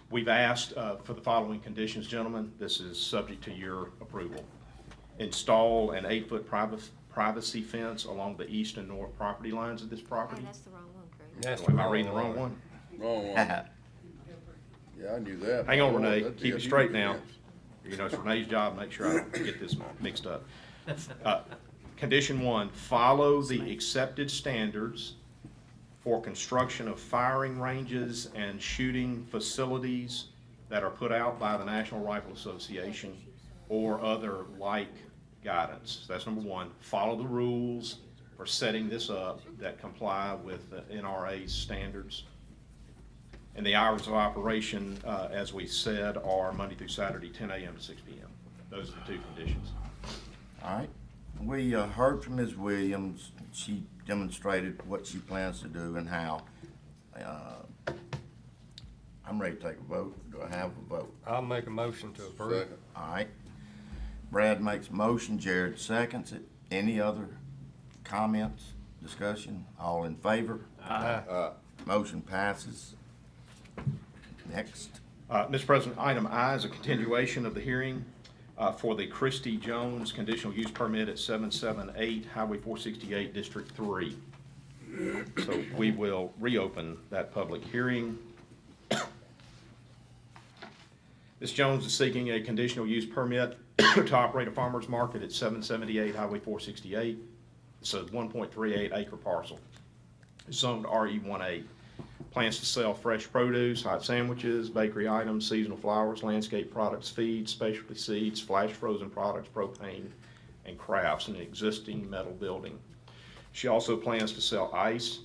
We've asked for the following conditions, gentlemen. This is subject to your approval. Install an 8-foot privacy fence along the east and north property lines of this Oh, property. that's the wrong one, Craig. That's Am I reading the wrong one? Wrong one. Yeah, I knew that. Hang on, Oh, Renee. that's Keep the it straight other now. fence. You know, it's Renee's job, make sure I don't get this mixed up. Condition 1, follow the accepted standards for construction of firing ranges and shooting facilities that are put out by the National Rifle Association or other like guidance. That's number 1. Follow the rules for setting this up that comply with the NRA's standards. And the hours of operation, as we said, are Monday through Saturday, 10 a.m. to 6 p.m. Those are the two conditions. All right. We heard from Ms. Williams. She demonstrated what she plans to do and how. I'm ready to take a vote. Do I have a vote? I'll make a motion to approve. Second. All right. Brad makes a motion. Jared seconds it. Any other comments, discussion? All in favor? Motion passes. Next. Mr. President, item I is a continuation of the hearing for the Christy Jones conditional use permit at 778 Highway 468, District 3. So we will reopen that public hearing. Ms. Jones is seeking a conditional use permit to operate a farmer's market at 778 Highway 468. It's a 1.38 acre parcel. It's zoned RE1A. Plans to sell fresh produce, hot sandwiches, bakery items, seasonal flowers, landscape products, feeds, specialty seeds, flash frozen products, propane, and crafts in an existing metal building. She also plans to sell ice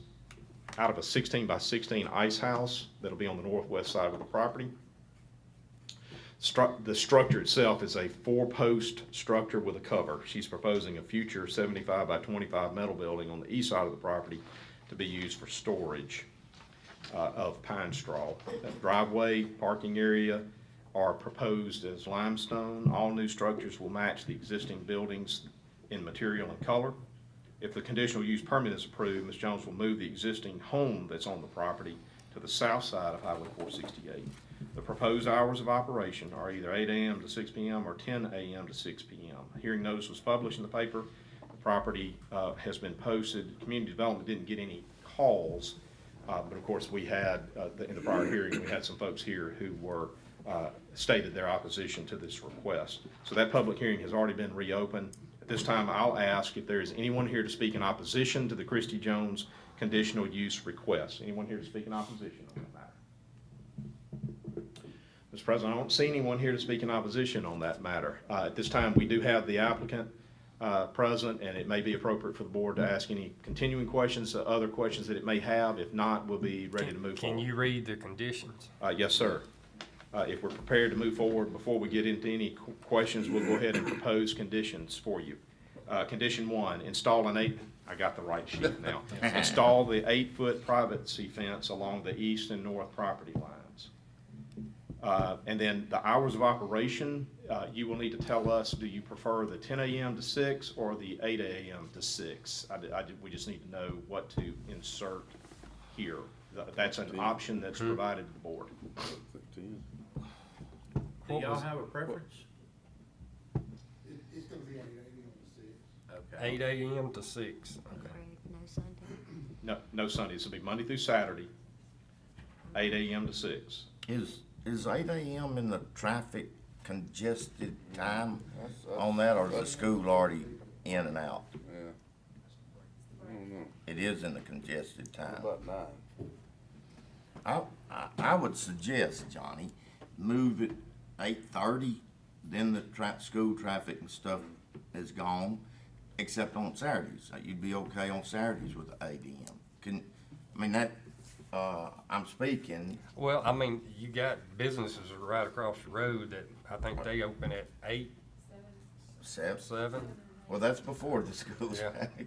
out of a 16 by 16 ice house that'll be on the northwest side of the property. The structure itself is a 4-post structure with a cover. She's proposing a future 75 by 25 metal building on the east side of the property to be used for storage of pine straw. The driveway, parking area are proposed as limestone. All new structures will match the existing buildings in material and color. If the conditional use permit is approved, Ms. Jones will move the existing home that's on the property to the south side of Highway 468. The proposed hours of operation are either 8 a.m. to 6 p.m. or 10 a.m. to 6 p.m. A hearing notice was published in the paper. The property has been posted. Community Development didn't get any calls, but of course we had, in the prior hearing, we had some folks here who were stated their opposition to this request. So that public hearing has already been reopened. At this time, I'll ask if there is anyone here to speak in opposition to the Christy Jones conditional use request. Anyone here to speak in opposition on that matter? Mr. President, I don't see anyone here to speak in opposition on that matter. At this time, we do have the applicant present, and it may be appropriate for the board to ask any continuing questions, other questions that it may have. If not, we'll be ready to move forward. Can you read the conditions? Yes, sir. If we're prepared to move forward, before we get into any questions, we'll go ahead and propose conditions for you. Condition 1, install I got the right sheet now. Install the 8-foot privacy fence along the east and north property lines. And then the hours of operation, you will need to tell us, do you prefer the 10 a.m. to 6 or the 8 a.m. to 6? We just need to know what to insert here. That's an option that's provided to the board. Do y'all have a preference? It's gonna be 8 a.m. to 6. Okay. 8 a.m. to 6. Craig, no Sunday. No Sundays. It'll be Monday through Saturday, 8 a.m. to 6. Is 8 a.m. in the traffic congested time on that, or is the school already in and out? Yeah. I don't know. It is in the congested time. About 9. I would suggest, Johnny, move it 8:30, then the school traffic and stuff is gone, except on Saturdays. You'd be okay on Saturdays with 8 a.m. I'm speaking. Well, I mean, you got businesses right across the road that I think they open at 8, 7. Well, that's before the school's Yeah. back.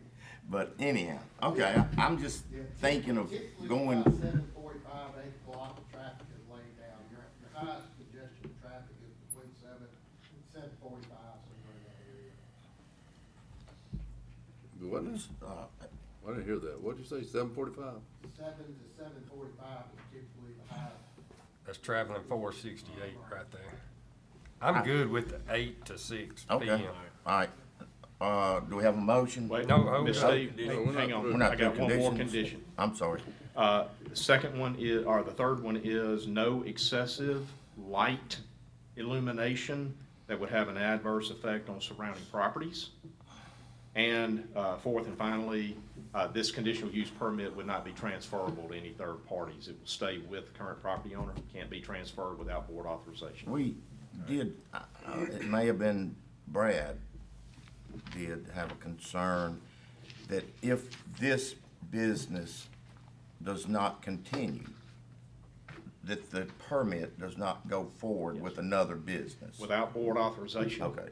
But anyhow, okay, I'm just thinking of going. 7:45, 8 o'clock, the traffic is laid down. Your highest congestion traffic is between 7:45, somewhere in that area. Wasn't it? I didn't hear that. What'd you say, 7:45? 7 to 7:45 is typically the highest. That's traveling 468 right there. I'm good with the 8 to 6 Okay, p.m. all right. Do we have a motion? Wait, No, hold Ms. on. Steve, hang on. We're not I got through one more conditions? condition. I'm sorry. The second one is, or the third one is no excessive light illumination that would have an adverse effect on surrounding properties. And fourth and finally, this conditional use permit would not be transferable to any third parties. It will stay with the current property owner, can't be transferred without board authorization. We did, it may have been Brad, did have a concern that if this business does not continue, that the permit does not go forward with another business. Without board authorization. Okay,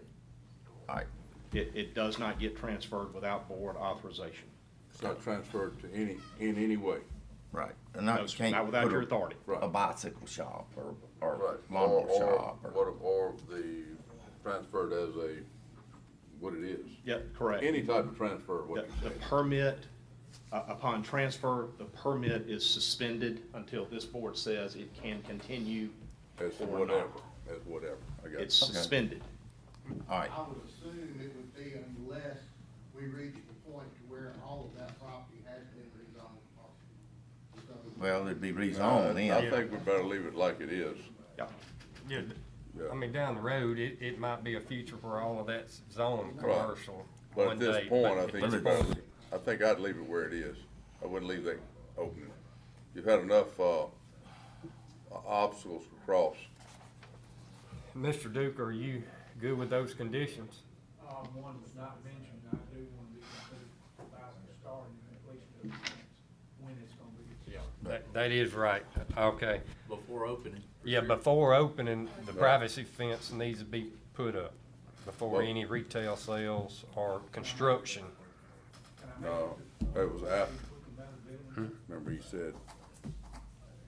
all right. It does not get transferred without board authorization. It's not transferred to in any way. Right, and No, not, you can't not without put your authority. a bicycle shop or Right. lawnmower shop or. Or the transferred as what it is. Yeah, correct. Any type of transfer, The what you the say. permit, upon transfer, the permit is suspended until this board says it can continue. As or whatever, not. as whatever. I got It's it. Okay. suspended. All right, I would assume it would be unless we reach the point to where all of that property has been rezoned. So, well, it'd be rezoned then. I think we better leave it like it is. Yeah. Yeah, Yeah. I mean, down the road, it might be a future where all of that's zoned Right. commercial But one at this day. point, but I if think it's you better, I think I'd leave it where it is. I wouldn't leave that opening. You've had enough, obstacles to cross. Mr. Duke, are you good with those conditions? One was not mentioned, I do want to be considered about starting at least when it's gonna be. Yeah. That is right, okay. Before opening. Yeah, before opening, the privacy fence needs to be put up before any retail sales or construction. No, it was after. Remember you said,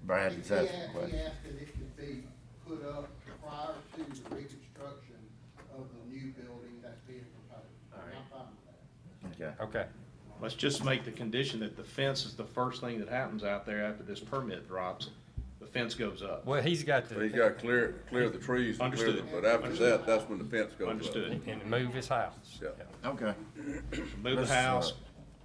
Bradley's He asking a asked question. if it could be put up prior to the reconstruction of the new building that's being proposed. I'm fine with that. Okay. Okay, Let's just make the condition that the fence is the first thing that happens out there after this permit drops. The fence goes up. well, he's got but he's to, got to clear the trees. and clear the- Understood. But after that, that's when the fence goes up. Understood. and move his house. Yeah. Okay. Move the Let's, house,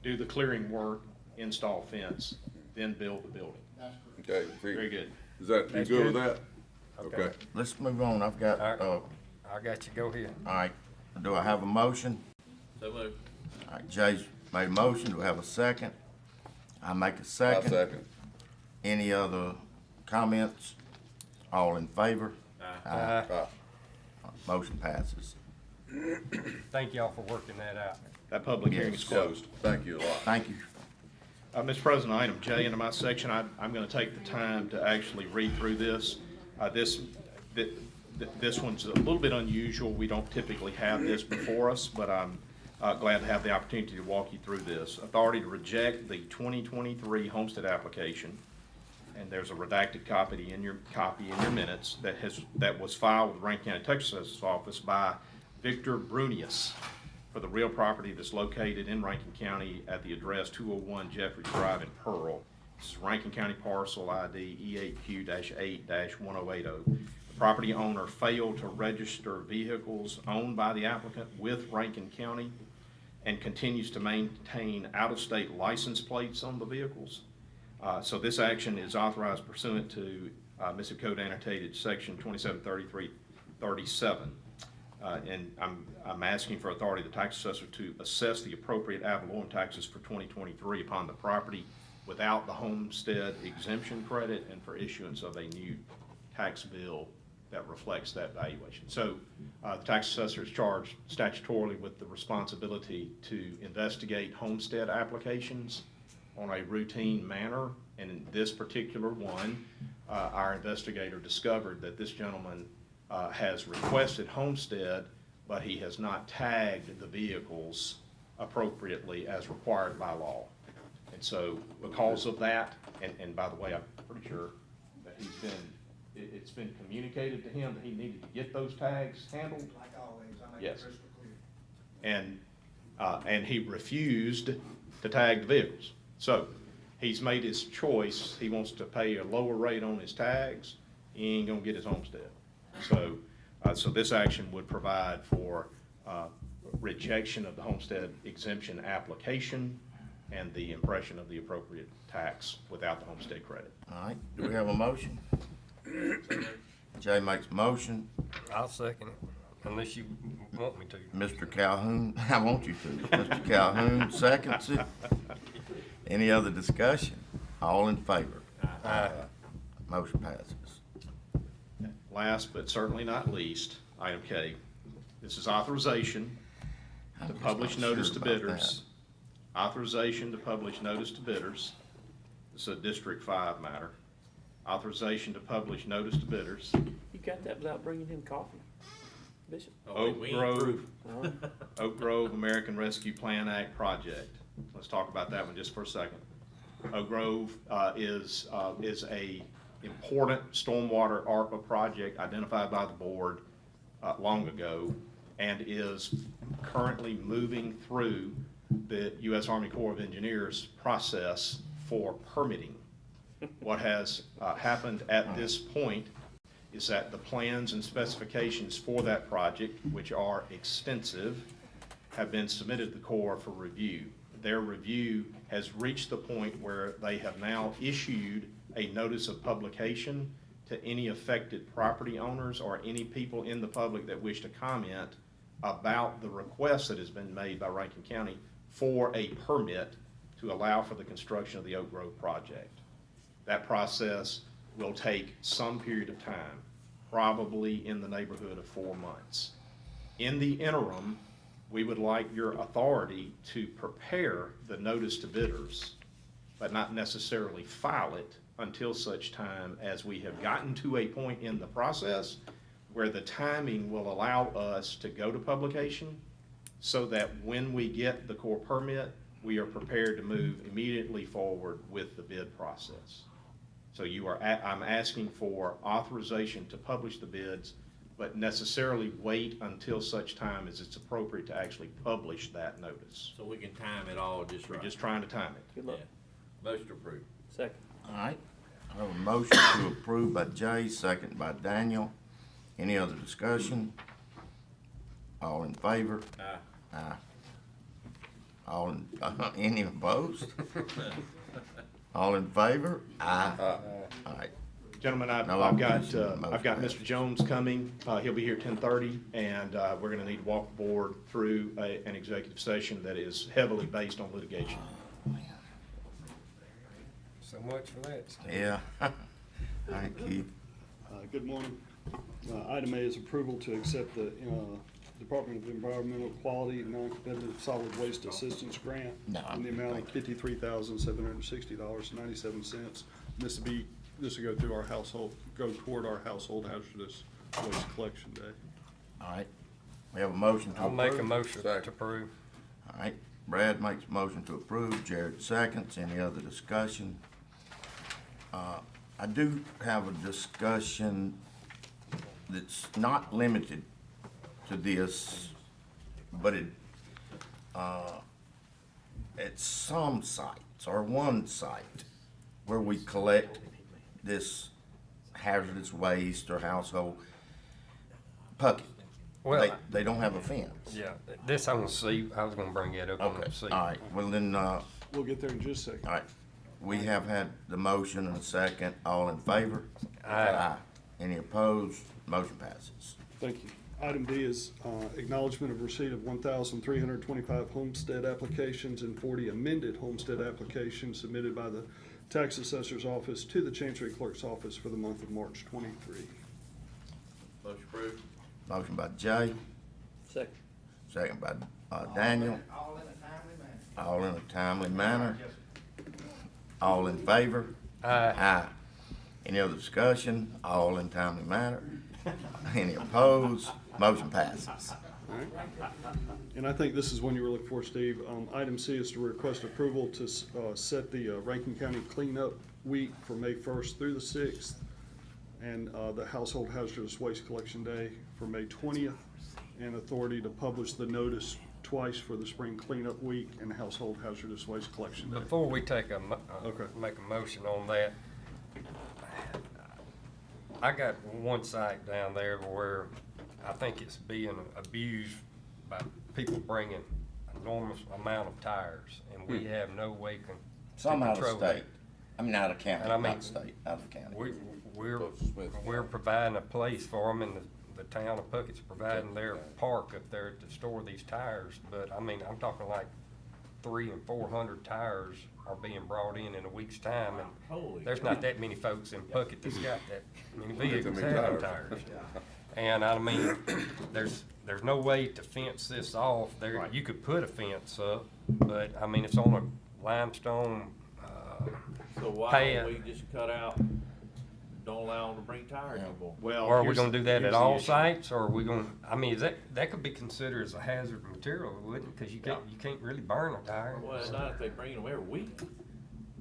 do the clearing work, install fence, then build the building. That's correct. Okay. Very good. Is that, you That's good with good. that? Okay. Okay. Let's move on. I've got, All right. all I got you, go ahead. right. Do I have a motion? So moved. All right, Jay's made a motion. Do we have a second? I make a I'll second. second. Any other comments? All in favor? Ah, Motion passes. Thank y'all for working that out. That public hearing is Yes. closed. thank you a lot. Thank you. Mr. President, item J into my section, I'm going to take the time to actually read through this. This one's a little bit unusual. We don't typically have this before us, but I'm glad to have the opportunity to walk you through this. Authority to reject the 2023 homestead application, and there's a redacted copy in your minutes that was filed with Rankin County Texas Assessor's Office by Victor Brunius for the real property that's located in Rankin County at the address 201 Jeffries Drive in Pearl. This is Rankin County parcel ID E8Q-8-1080. The property owner failed to register vehicles owned by the applicant with Rankin County and continues to maintain out-of-state license plates on the vehicles. So this action is authorized pursuant to Mississippi Code annotated section 2733-37. And I'm asking for authority of the tax assessor to assess the appropriate ad valorem taxes for 2023 upon the property without the homestead exemption credit and for issuance of a new tax bill that reflects that valuation. So the tax assessor is charged statutorily with the responsibility to investigate homestead applications on a routine manner. And in this particular one, our investigator discovered that this gentleman has requested homestead, but he has not tagged the vehicles appropriately as required by law. And so because of that, and by the way, I'm pretty sure that it's been communicated to him that he needed to get those tags handled. Like always, I make Yes. it crystal clear. And he refused to tag the vehicles. So he's made his choice. He wants to pay a lower rate on his tags. He ain't gonna get his homestead. So, so this action would provide for rejection of the homestead exemption application and the impression of the appropriate tax without the homestead credit. All right, do we have a motion? Jay makes a motion. I'll second it, unless you want me to. Mr. Calhoun, I want you to. Mr. Calhoun seconds it. Any other discussion? All in favor? Motion passes. Last but certainly not least, item K. This is authorization I'm to just publish not notice sure to about bidders. Authorization to publish notice to bidders. This is a District 5 matter. Authorization to publish notice to bidders. You got that without bringing him coffee, Bishop? Oak Grove, Uh-huh. Oak Grove American Rescue Plan Act project. Let's talk about that one just for a second. Oak Grove is a important stormwater ARPA project identified by the board long ago and is currently moving through the U.S. Army Corps of Engineers process for permitting. What has happened at this point is that the plans and specifications for that project, which are extensive, have been submitted to the Corps for review. Their review has reached the point where they have now issued a notice of publication to any affected property owners or any people in the public that wish to comment about the request that has been made by Rankin County for a permit to allow for the construction of the Oak Grove project. That process will take some period of time, probably in the neighborhood of 4 months. In the interim, we would like your authority to prepare the notice to bidders but not necessarily file it until such time as we have gotten to a point in the process where the timing will allow us to go to publication, so that when we get the core permit, we are prepared to move immediately forward with the bid process. So I'm asking for authorization to publish the bids, but necessarily wait until such time as it's appropriate to actually publish that notice. So we can time it all just We're right. just trying to time it. Good luck. Yeah. Motion approved. Second. All right, I have a motion to approve by Jay, second by Daniel. Any other discussion? All in favor? Aye. Aye. All in, any opposed? All in favor? Aye. All right. Gentlemen, No I've got opposition, motion Mr. Jones coming. He'll be here at 10:30, and we're gonna need to walk the board through an executive session that is heavily based on litigation. So much for that. Steve. Yeah. All right, Keith. Good morning. Item A is approval to accept the Department of Environmental Quality Non-Competitive Solid Waste Assistance Grant No, in the amount of thank you. $53,760.97. This will go through our household, go toward our household hazardous waste collection day. All right. We have a motion to I'll approve. make a motion to Second. approve. All right. Brad makes a motion to approve. Jared seconds. Any other discussion? I do have a discussion that's not limited to this, but at some sites, or one site, where we collect this hazardous waste or household, Puckett. Well, They don't have a fence. yeah, this I want to see. I was going to bring that up. I want Okay, to see. all right. Well, then, We'll get there in just a second. all right, we have had the motion and a second, all in favor? Aye. Any opposed? Motion passes. Thank you. Item D is acknowledgement of receipt of 1,325 homestead applications and 40 amended homestead applications submitted by the Tax Assessor's Office to the Chancery Clerk's Office for the month of March 23. Motion approved. Motion by Jay, Second. second by Daniel, All in a timely manner. all in a timely manner. All in favor? Aye. Aye. Any other discussion? All in timely manner. Any opposed? Motion passes. All right. And I think this is one you were looking for, Steve. Item C is to request approval to set the Rankin County Cleanup Week for May 1st through the 6th, and the Household Hazardous Waste Collection Day for May 20th, and authority to publish the notice twice for the Spring Cleanup Week and Household Hazardous Waste Collection Day. Before we take Okay. make a motion on that, I got one site down there where I think it's being abused by people bringing enormous amount of tires, and we have no way to Some out of control that. state. I mean, out of county, And I mean, not state, out of county. We're providing a place for them, and the town of Puckett's providing their park up there to store these tires, but I mean, I'm talking like 300 and 400 tires are being brought in a week's time, and Holy there's not that many folks in Puckett that's got that many vehicles many having tires. tires. And I mean, there's no way to fence this off. There, Right. you could put a fence up, but I mean, it's on a limestone, So why pad. don't we just cut out, don't allow them to bring tires anymore? Well, Or are we here's gonna the- do that here's at the all issue. sites, or are we gonna, I mean, that could be considered as a hazard material, wouldn't it? Cause you can't really burn a tire. Well, it's not if they bring them every week.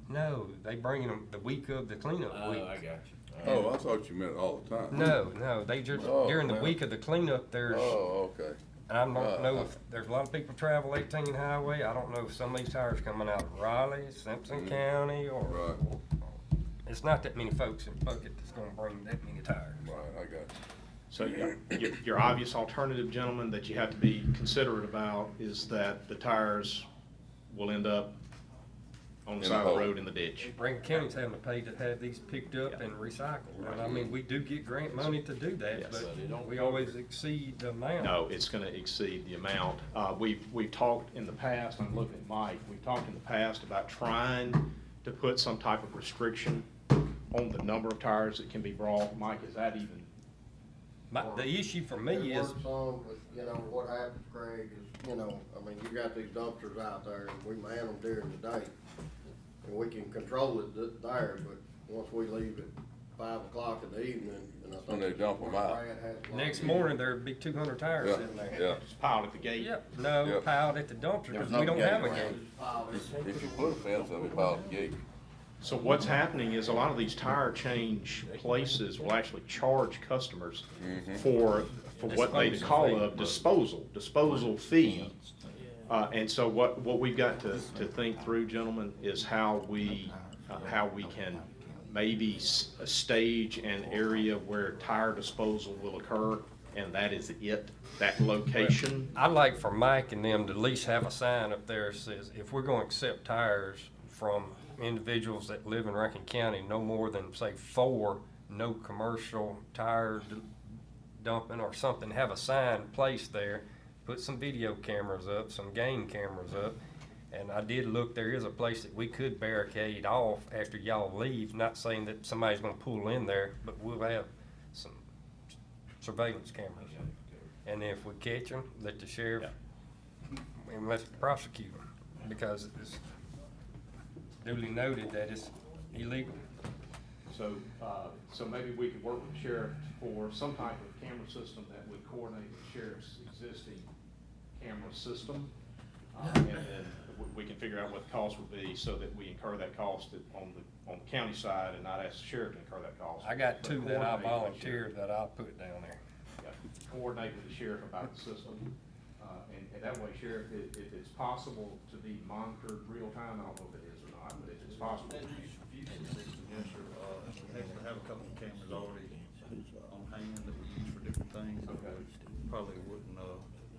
No, they bring them the week of the cleanup Oh, week. I got you. Oh, I thought you meant all the time. No, they just, Oh, during the well. week of the cleanup, there's, Oh, okay. and I don't know if, there's a lot of people travel 18 highway, I don't know if some of these tires coming out of Raleigh, Simpson County, or, Right. it's not that many folks in Puckett that's gonna bring that many tires. Right, I got you. So your obvious alternative, gentlemen, that you have to be considerate about is that the tires will end up on the In a side of the hole. road in the ditch. Rankin County's having to pay to have these picked up and recycled. And I mean, we do get grant money to do that, Yes. But it but don't we cover always exceed the amount. No, it's gonna exceed the amount. We've talked in the past, I'm looking at Mike, we've talked in the past about trying to put some type of restriction on the number of tires that can be brought. Mike, is that even? The issue for me It is, works on, but, you know, what happens, Craig, is, you know, I mean, you got these dumpsters out there, and we man them during the day. and we can control it there, but once we leave at 5 o'clock in the evening, and I think. When they dump 'em out. Brad has a lot Next of- morning, there'd be 200 tires Yeah, sitting there. yeah. Just piled at the gate. Yep, no, Yep. piled at the dumpster, There's because no we don't gate have a around. gate. If you put a fence up, it's out the gate. So what's happening is a lot of these tire change places will actually charge customers for what they call a disposal fee. And so what we've got to think through, gentlemen, is how we can maybe stage an area where tire disposal will occur, and that is it, that location. I'd like for Mike and them to at least have a sign up there that says, if we're gonna accept tires from individuals that live in Rankin County, no more than, say, 4, no commercial tire dumping or something, have a sign placed there, put some video cameras up, some game cameras up. And I did look, there is a place that we could barricade off after y'all leave, not saying that somebody's gonna pull in there, but we'll have some surveillance cameras. And if we catch them, let the sheriff, and let's prosecute them, because it's duly noted that it's illegal. So maybe we could work with the sheriff for some type of camera system that would coordinate with the sheriff's existing camera system. And then we can figure out what the cost would be so that we incur that cost on the county side and not ask the sheriff to incur that cost. I got But 2 that I coordinate with the volunteered sheriff. that I'll put down there. Yeah, coordinate with the sheriff about the system. And that way, Sheriff, if it's possible to be monitored real time, I don't know if it is or not, but if it's possible. Yes, sir, we actually have a couple of cameras already on hand that we use for different things, so Okay. we probably wouldn't,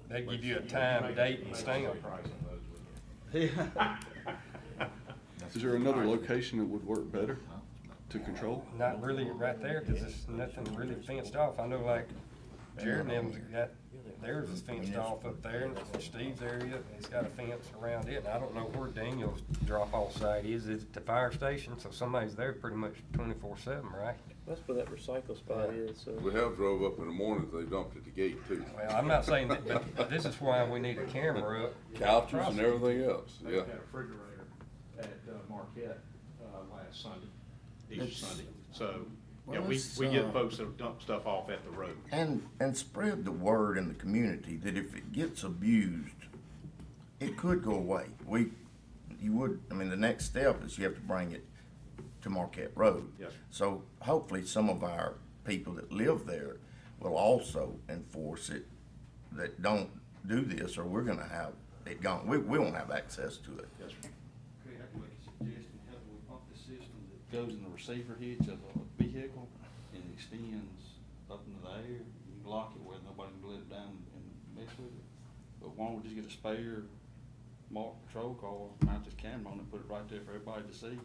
They give you a time, date, and stamp. Price on those, wouldn't you? Is there another location that would work better to control? Not really right there, cause it's nothing really fenced off. I know like Jared and them's got, theirs is fenced off up there, and Steve's area, it's got a fence around it. And I don't know where Daniel's drop-off site is. Is it the fire station? So somebody's there pretty much 24/7, right? That's where that recycle spot is, so. We have drove up in the mornings, they dumped at the gate too. Well, I'm not saying that, but this is why we need a camera up. Couches and everything else, They yeah. had a refrigerator at Marquette last Sunday, Easter Sunday. So, yeah, Well, we let's, get folks that dump stuff off at the road. And spread the word in the community that if it gets abused, it could go away. The next step is you have to bring it to Marquette Road. Yes, sir. So hopefully some of our people that live there will also enforce it, that don't do this, or we're gonna have it gone. We won't have access to it. Yes, sir. Craig, I can make a suggestion, how do we pump the system that goes in the receiver hitch of a vehicle and extends up into the air? You can lock it where nobody can let it down and mess with it. But why don't we just get a spare marked patrol car, mount this camera on it, put it right there for everybody to see?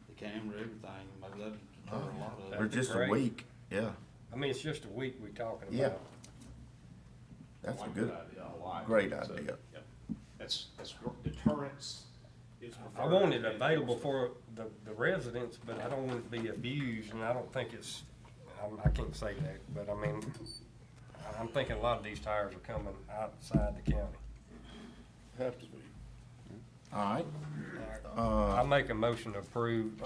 The camera, everything, maybe that'd deter a lot of For That'd it. be just a great. week, yeah, I mean, it's just a week we're talking Yeah. about. that's a Like good, that idea, I like it. great So, idea. yep. That's deterrence is I preferred. want it available for the residents, but I don't want it to be abused, and I don't think it's, I can't say that, but I mean, I'm thinking a lot of these tires are coming outside the county. Have to be. All right, I make a motion to approve,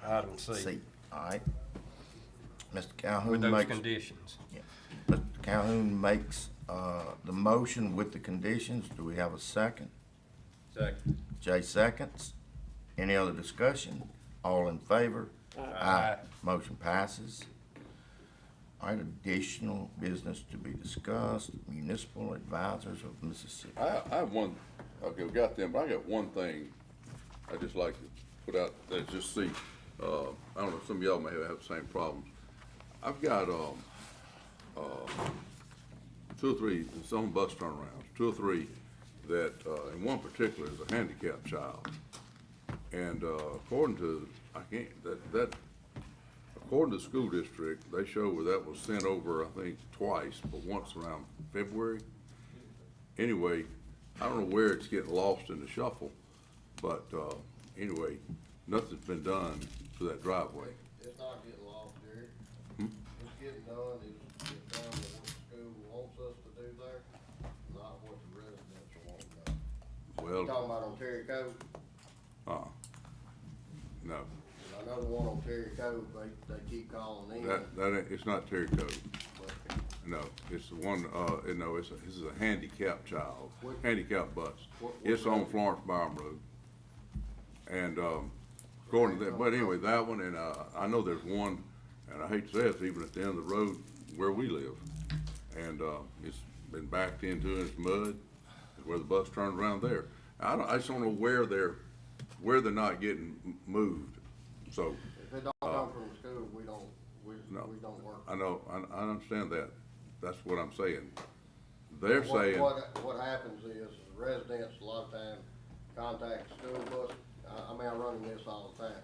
item C see, all right. Mr. Calhoun with those makes, conditions. Mr. Calhoun makes, the motion with the conditions. Do we have a second? Second. Jay seconds. Any other discussion? All in favor? Aye. Motion passes. All right, additional business to be discussed, municipal advisors of Mississippi. I have one, okay, we got them, but I got one thing I'd just like to put out, let's just see, I don't know, some of y'all may have the same problems. I've got, 2 or 3, some bus turnarounds, 2 or 3 that, and one particular is a handicapped child. And, according to, according to the school district, they show where that was sent over, I think, twice, but once around February. Anyway, I don't know where it's getting lost in the shuffle, but, anyway, nothing's been done to that driveway. It's not getting lost, Jerry. It's getting done, it's done to what the school wants us to do there, not what the residents are wanting done. You Well, talking about on Terry Cove? No, I know the one on Terry Cove, they keep calling in. that ain't, it's not Terry Cove. but No, it's the one, no, this is a handicapped child, What- handicapped bus. what It's on road? Florence Byram Road. And, according to that, but anyway, that one, and, I know there's one, and I hate to say it, it's even at the end of the road where we live. And, it's been backed into, it's mud, where the bus turns around there. I just don't know where they're not getting moved, so. If it don't come from the school, we don't, No. we don't work. I know, I understand that. That's what I'm saying. They're What- saying, What happens is residents a lot of times contact the school bus, I mean, I run this all the time.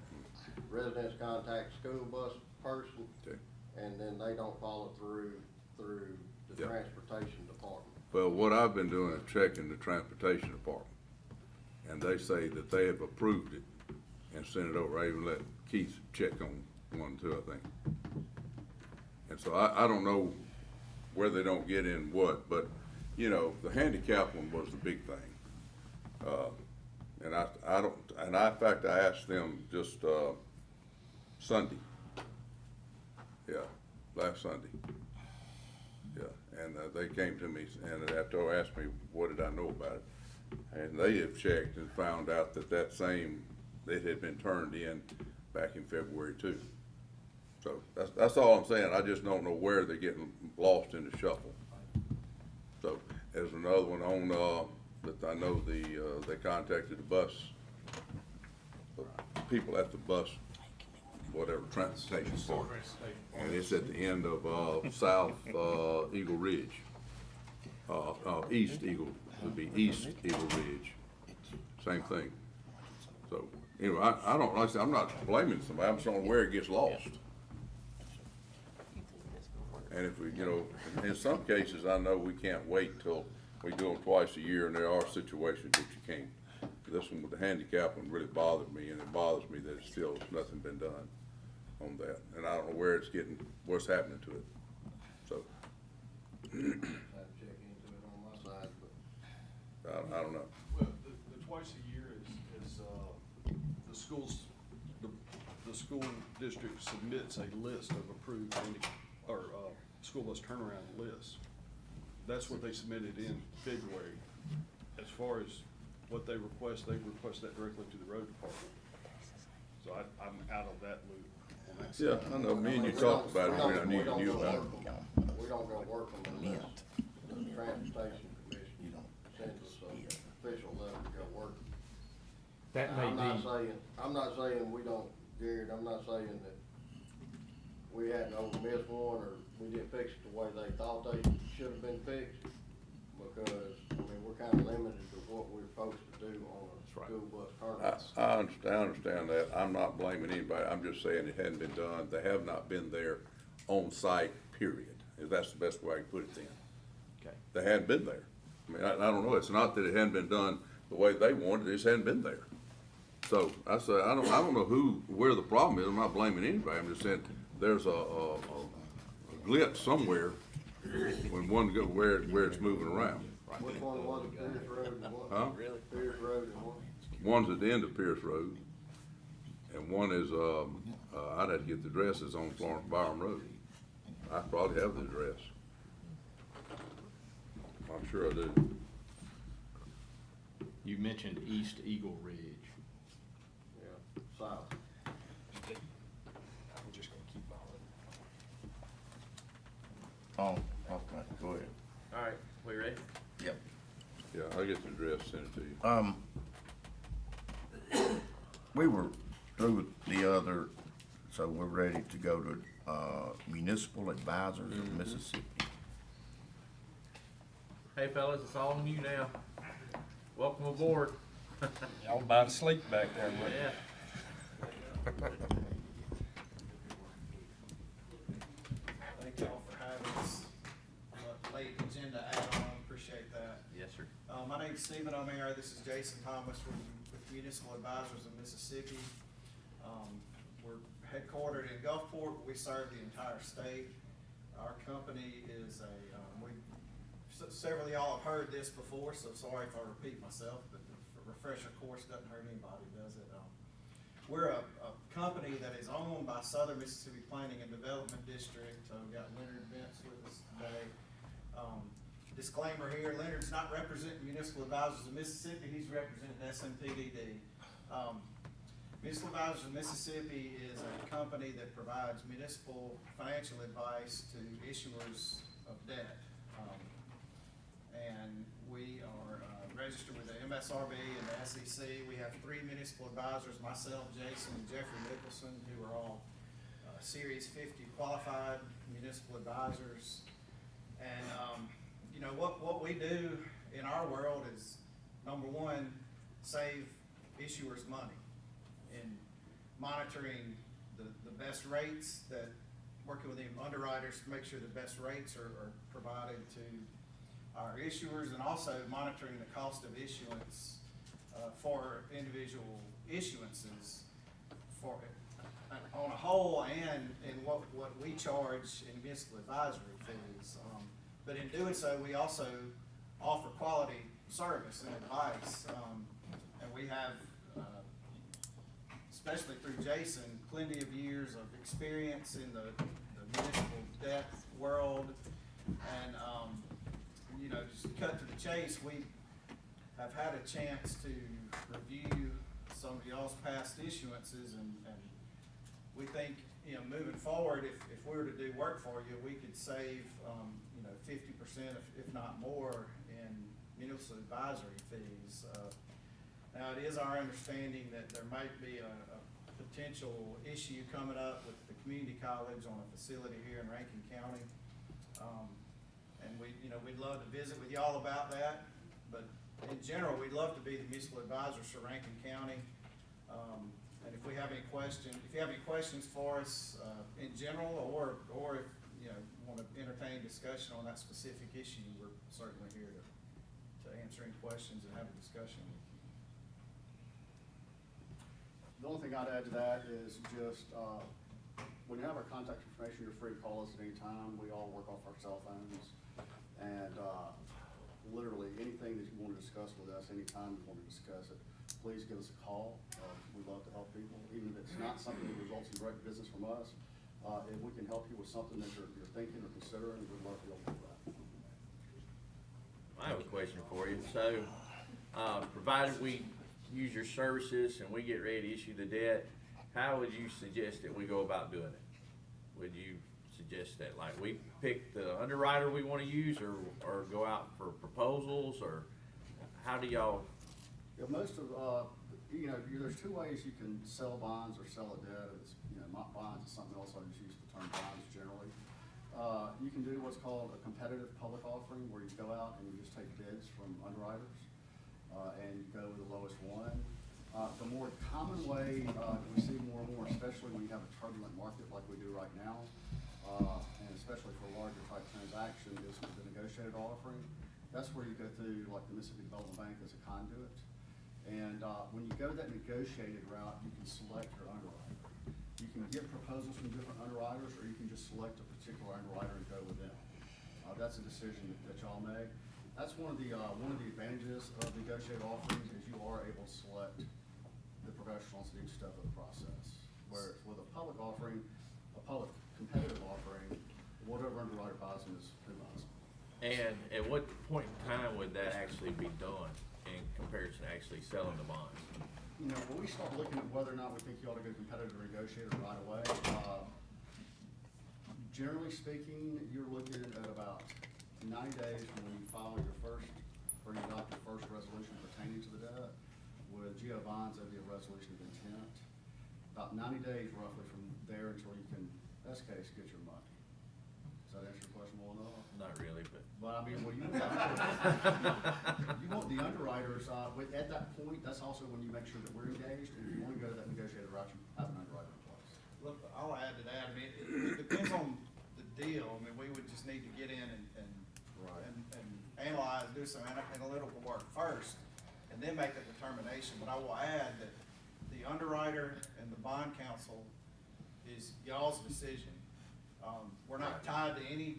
Residents contact the school bus person, Okay. and then they don't follow through the Yeah. transportation department. well, what I've been doing is checking the transportation department. And they say that they have approved it and sent it over. I even let Keith check on one too, I think. And so I don't know where they don't get in what, but, you know, the handicap one was the big thing. And I don't, and in fact, I asked them just, Sunday. Yeah, last Sunday. Yeah, and they came to me and after asked me, what did I know about it? And they have checked and found out that it had been turned in back in February too. So that's all I'm saying. I just don't know where they're getting lost in the shuffle. So there's another one on, that I know they contacted the bus, people at the bus, whatever, transportation department. And it's at the end of, South, Eagle Ridge. East Eagle, would be East Eagle Ridge. Same thing. So, anyway, I don't, like I said, I'm not blaming somebody, I'm just on where it gets lost. And if we, you know, in some cases, I know we can't wait till we do them twice a year, and there are situations that you can't. This one with the handicap one really bothered me, and it bothers me that still nothing been done on that. And I don't know where it's getting, what's happening to it, so. I have to check into it on my side, but. I don't know. Well, the twice a year is, the schools, the school district submits a list of approved school bus turnaround lists. That's what they submitted in February. As far as what they request that directly to the road department. So I'm out of that loop on that side. Yeah, I know, me and you talked about it, I knew you knew about it. We don't go work on the list. The Transportation Commission sends us an official letter to go work. That may I'm not saying we don't, Jared, I'm not saying that we hadn't overmissed one or we didn't fix it the way they thought they should have been fixed. Because, I mean, we're kind of limited to what we're supposed to do on a school bus turnaround. I understand that. I'm not blaming anybody. I'm just saying it hadn't been done. They have not been there on site, period. If that's the best way I can put it then. Okay. They hadn't been there. I mean, I don't know. It's not that it hadn't been done the way they wanted. It just hadn't been there. So I say, I don't know where the problem is. I'm not blaming anybody. I'm just saying there's a glitch somewhere when one go where it's moving around. Which one was it, Pierce Road and what? Huh? Pierce Road and what? One's at the end of Pierce Road, and one is, I'd have to get the addresses on Florence Byram Road. I probably have the address. I'm sure I do. You mentioned East Eagle Ridge. Yeah, south. We're just gonna keep on. Oh, okay, go ahead. All right, we ready? Yep. Yeah, I'll get the address, send it to you. We were through with the other, so we're ready to go to, Municipal Advisors of Mississippi. Hey fellas, it's all on you now. Welcome aboard. Y'all about to sleep back there, weren't you? Yeah. Thank y'all for having us. Late agenda add-on, appreciate that. Yes, sir. My name's Stephen O'Meara, this is Jason Thomas with Municipal Advisors of Mississippi. We're headquartered in Gulfport, but we serve the entire state. Our company is several of y'all have heard this before, so sorry if I repeat myself, but the refresher course doesn't hurt anybody, does it? we're a company that is owned by Southern Mississippi Planning and Development District. We've got Leonard Bentz with us today. Disclaimer here, Leonard's not representing Municipal Advisors of Mississippi, he's representing SMPDD. Municipal Advisors of Mississippi is a company that provides municipal financial advice to issuers of debt. And we are registered with the MSRB and the SEC. We have 3 municipal advisors, myself, Jason, and Jeffrey Nicholson, who are all Series 50 qualified municipal advisors. And you know, what we do in our world is, number one, save issuers money in monitoring the best rates, that working with the underwriters to make sure the best rates are provided to our issuers, and also monitoring the cost of issuance for individual issuances for on a whole, and in what we charge in municipal advisory fees. But in doing so, we also offer quality service and advice, and we have, especially through Jason, plenty of years of experience in the municipal debt world. And you know, just to cut to the chase, we have had a chance to review some of y'all's past issuances, and we think, you know, moving forward, if we were to do work for you, we could save, you know, 50%, if not more, in municipal advisory fees. Now, it is our understanding that there might be a potential issue coming up with the community college on a facility here in Rankin County. And we'd love to visit with y'all about that, but in general, we'd love to be the municipal advisors for Rankin County. And if you have any questions for us in general, or if you know, want to entertain discussion on that specific issue, we're certainly here to answer any questions and have a discussion with you. The only thing I'd add to that is just, when you have our contact information, you're free to call us at any time. We all work off our cell phones. And literally anything that you want to discuss with us, anytime you want to discuss it, please give us a call. We love to help people, even if it's not something that results in direct business from us. If we can help you with something that you're thinking or considering, we'd love to be able to do that. I have a question for you. So, provided we use your services and we get ready to issue the debt, how would you suggest that we go about doing it? Would you suggest that, like, we pick the underwriter we want to use, or go out for proposals, or how do y'all? Yeah, most of, you know, there's 2 ways you can sell bonds or sell a debt. It's, you know, not bonds is something else. I just use the term bonds generally. You can do what's called a competitive public offering, where you go out and you just take bids from underwriters, and you go with the lowest one. The more common way we see more and more, especially when you have a turbulent market like we do right now, and especially for a larger type transaction, is with the negotiated offering. That's where you go through, like, the Mississippi Development Bank as a conduit. And when you go that negotiated route, you can select your underwriter. You can get proposals from different underwriters, or you can just select a particular underwriter and go with them. That's a decision that y'all make. That's one of the advantages of negotiated offerings, is you are able to select the professionals in each step of the process. Whereas with a public offering, a public competitive offering, whatever underwriter buys them is who buys them. And at what point in time would that actually be done in comparison to actually selling the bonds? You know, when we start looking at whether or not we think you ought to go competitive or negotiated right away, generally speaking, you're looking at about 90 days from when you file your first, or you adopt your first resolution pertaining to the debt. With GO bonds, that'd be a resolution of intent. About 90 days roughly from there until you can, best case, get your money. Does that answer your question well enough? Not really, but. But I mean, well, you want the underwriters, at that point, that's also when you make sure that we're engaged, and if you want to go to that negotiated route, you have an underwriter in place. Look, I'll add to that. I mean, it depends on the deal. I mean, we would just need to get in and analyze, do some analytical work first, and then make a determination. But I will add that the underwriter and the bond counsel is y'all's decision. We're not tied to any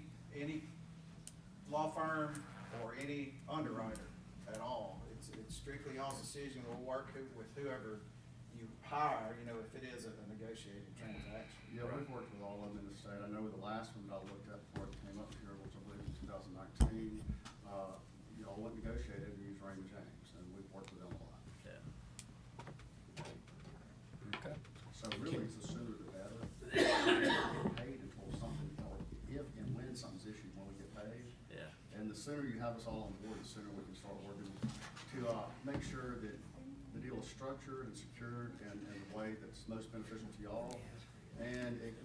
law firm or any underwriter at all. It's strictly y'all's decision. We'll work with whoever you hire, you know, if it is a negotiated transaction. Yeah, we've worked with all of them in the state. I know with the last one that I looked at before it came up here, which I believe was 2019, you all went negotiated and used Raymond James, and we've worked with them a lot. Yeah. Okay. So really, it's the sooner the better. We don't get paid until something, or if and when something's issued, when we get paid. Yeah. And the sooner you have us all on board, the sooner we can start working to, make sure that the deal is structured and secured in a way that's most beneficial to y'all. And it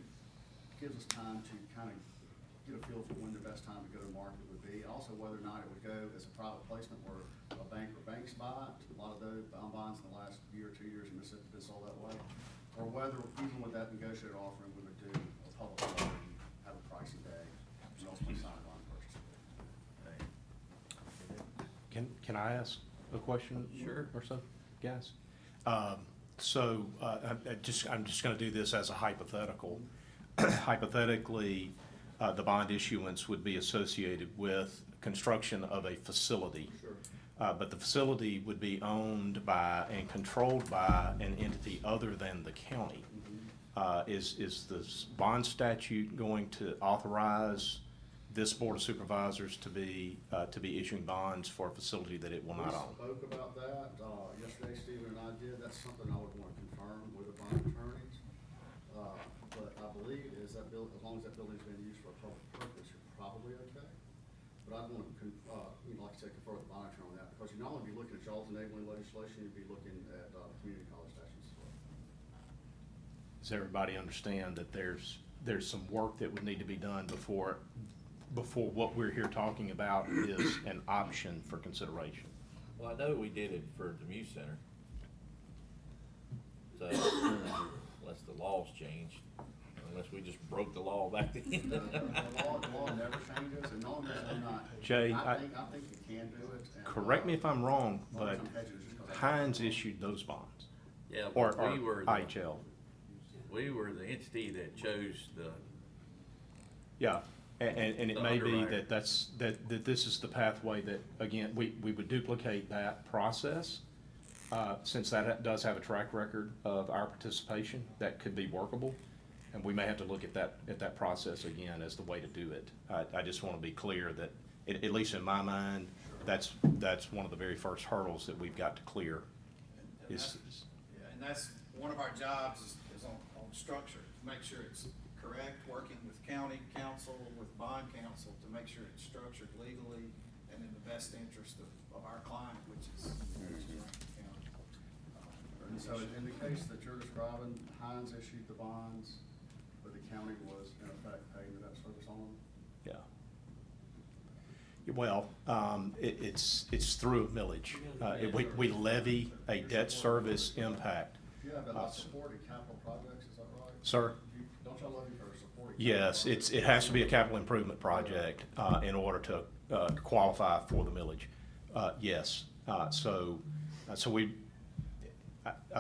gives us time to kind of get a feel for when the best time to go to market would be. Also, whether or not it would go as a private placement where a bank or banks buy it. A lot of those bonds in the last year or 2 years in Mississippi have been sold that way. Or whether, even with that negotiated offering, we would do a public offering, have a pricing day, and ultimately sign a bond purchase. Can I ask a question? Sure. Or so, guys? I'm just gonna do this as a hypothetical. Hypothetically, the bond issuance would be associated with construction of a facility. Sure. But the facility would be owned by and controlled by an entity other than the county. Is the bond statute going to authorize this Board of Supervisors to be issuing bonds for a facility that it will not own? We spoke about that, yesterday, Stephen and I did. That's something I would want to confirm with the bond attorneys. But I believe is that as long as that building's being used for a public purpose, you're probably okay. But I'd want to, like I said, confer with the bond attorney on that, because you'd not only be looking at y'all's enabling legislation, you'd be looking at, community college statutes as well. Does everybody understand that there's some work that would need to be done before what we're here talking about is an option for consideration? Well, I know we did it for the Muse Center. So, unless the laws changed, unless we just broke the law back then. The law never changes, and no, I'm not. Jay, I think you can do it. And, Correct me if I'm wrong, but I'm prejudiced because I- Hines issued those bonds. Yeah, Or but we were, IHL. we were the entity that chose the, Yeah, and it The may be underwriter. that this is the pathway that, again, we would duplicate that process. Since that does have a track record of our participation, that could be workable. And we may have to look at that process again as the way to do it. I just want to be clear that, at least in my mind, that's one of the very first hurdles that we've got to clear. And that's one of our jobs is on structure, to make sure it's correct, working with county council, with bond council, to make sure it's structured legally and in the best interest of our client, which is Rankin County. And so in the case that you're describing, Hines issued the bonds, but the county was in effect paying the debt service on them? Yeah. Well, it's through a millage. We levy a debt service impact. You have about supported capital projects, is that right? Sir? Don't y'all levy for supported? Yes, it has to be a capital improvement project in order to qualify for the millage. Yes, so I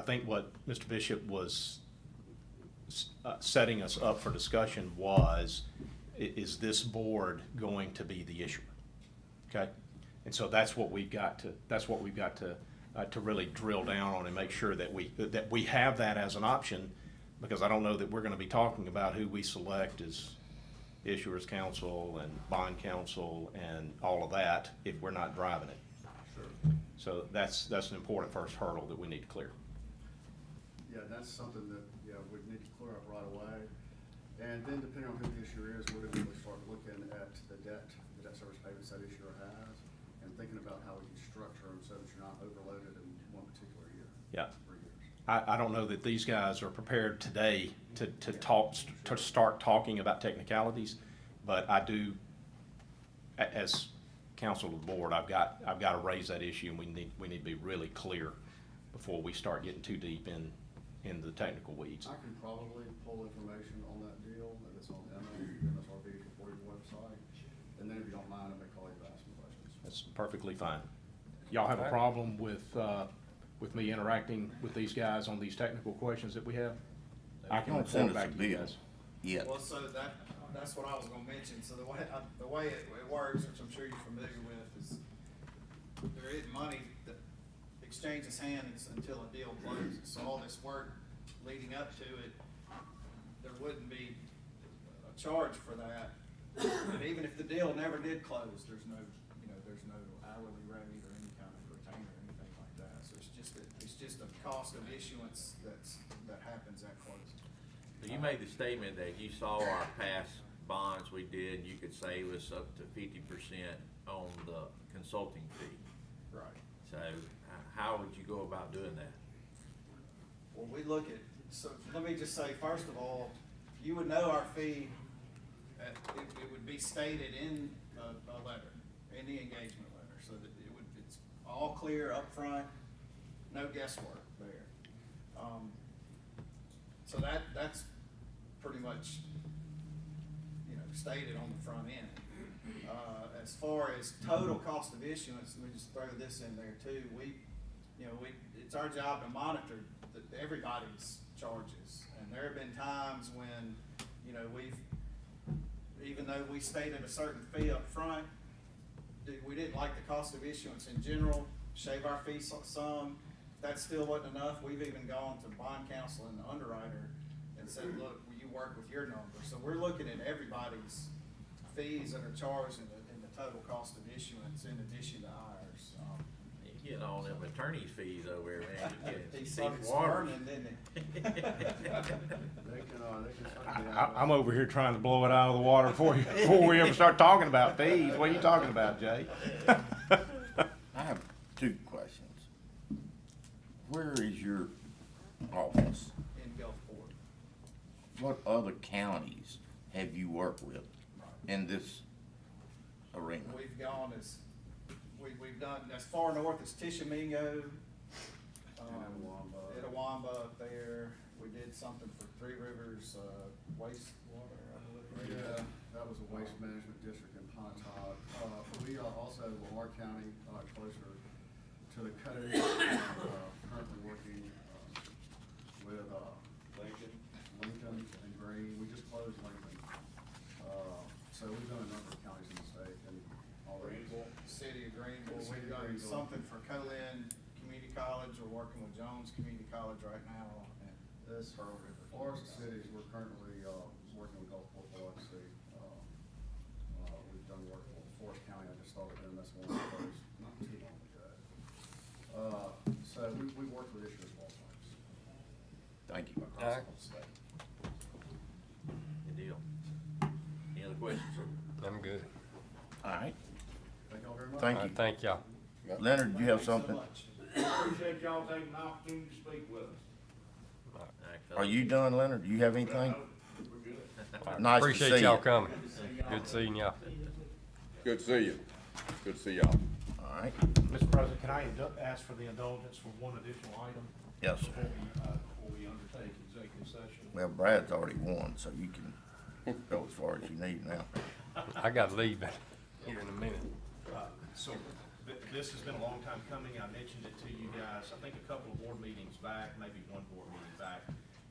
think what Mr. Bishop was setting us up for discussion was, is this board going to be the issuer? Okay, and so that's what we've got to really drill down on and make sure that we have that as an option, because I don't know that we're gonna be talking about who we select as issuers counsel and bond counsel and all of that if we're not driving it. Sure. So that's an important first hurdle that we need to clear. Yeah, that's something that, we need to clear up right away. And then depending on who the issuer is, we're gonna really start looking at the debt service payments that issuer has, and thinking about how we can structure them so that you're not overloaded in one particular year. Yeah. 3 years. I don't know that these guys are prepared today to start talking about technicalities, but I do, as counsel of the board, I've got to raise that issue, and we need to be really clear before we start getting too deep in the technical weeds. I can probably pull information on that deal, and it's on MSRB's reporting website, and then if you don't mind, I may call you to ask some questions. That's perfectly fine. Y'all have a problem with me interacting with these guys on these technical questions that we have? I can Don't report send us back a to you bill. guys. Yeah. Well, so that's what I was gonna mention. So the way it works, which I'm sure you're familiar with, is there is money that exchanges hands until a deal closes. So all this work leading up to it, there wouldn't be a charge for that. And even if the deal never did close, there's no hourly rate or any kind of retainer or anything like that. So it's just a cost of issuance that happens at closing. So you made the statement that you saw our past bonds we did, you could save us up to 50% on the consulting fee. Right. So how would you go about doing that? Well, we look at, so let me just say, first of all, you would know our fee, it would be stated in a letter, in the engagement letter, so that it's all clear up front, no guesswork there. So that's pretty much, stated on the front end. As far as total cost of issuance, let me just throw this in there too. It's our job to monitor everybody's charges. And there have been times when, even though we stated a certain fee up front, we didn't like the cost of issuance in general, shave our fee some. If that still wasn't enough, we've even gone to bond counsel and the underwriter and said, look, will you work with your number? So we're looking at everybody's fees that are charged in the total cost of issuance in addition to ours. You get all them attorney's fees over there, man. You get He deep started water. squirming, didn't he? I'm over here trying to blow it out of the water before we ever start talking about fees. What are you talking about, Jay? I have two questions. Where is your office? In Gulfport. What other counties have you worked with in this arena? We've gone we've done as far north as Tishomingo, Itawamba up there. We did something for Three Rivers, wastewater, I believe. Yeah, that was a waste management district in Pontotoc. We are also, Lamar County, closer to the coast, currently working, with, Lincoln and Green. We just closed Lincoln. So we've done a number of counties in the state and already. City of Greenville, City we've of done Greenville. something for Colin Community College. We're working with Jones Community College right now. And This, Forest Cities, we're currently, working with Gulfport Biloxi. We've done work with Forest County, I just started doing this one, closed not too long ago. So we work with issuers of all types. Thank you. across the whole state. Good deal. Any other questions? I'm good. All right, Thank y'all very much. thank All you. right, thank y'all. Leonard, do you have Thanks so something? much. Appreciate y'all taking the opportunity to speak with us. Are you done, Leonard? Do you have anything? We're good. All right, Nice to appreciate see y'all you. coming. Good seeing y'all. Good to see you. Good to see y'all. All right, Mr. President, can I ask for the indulgence for one additional item? yes, sir. Before we undertake executive session? Well, Brad's already won, so you can go as far as you need now. I gotta leave here in a minute. So this has been a long time coming. I mentioned it to you guys, I think a couple of board meetings back, maybe one board meeting back,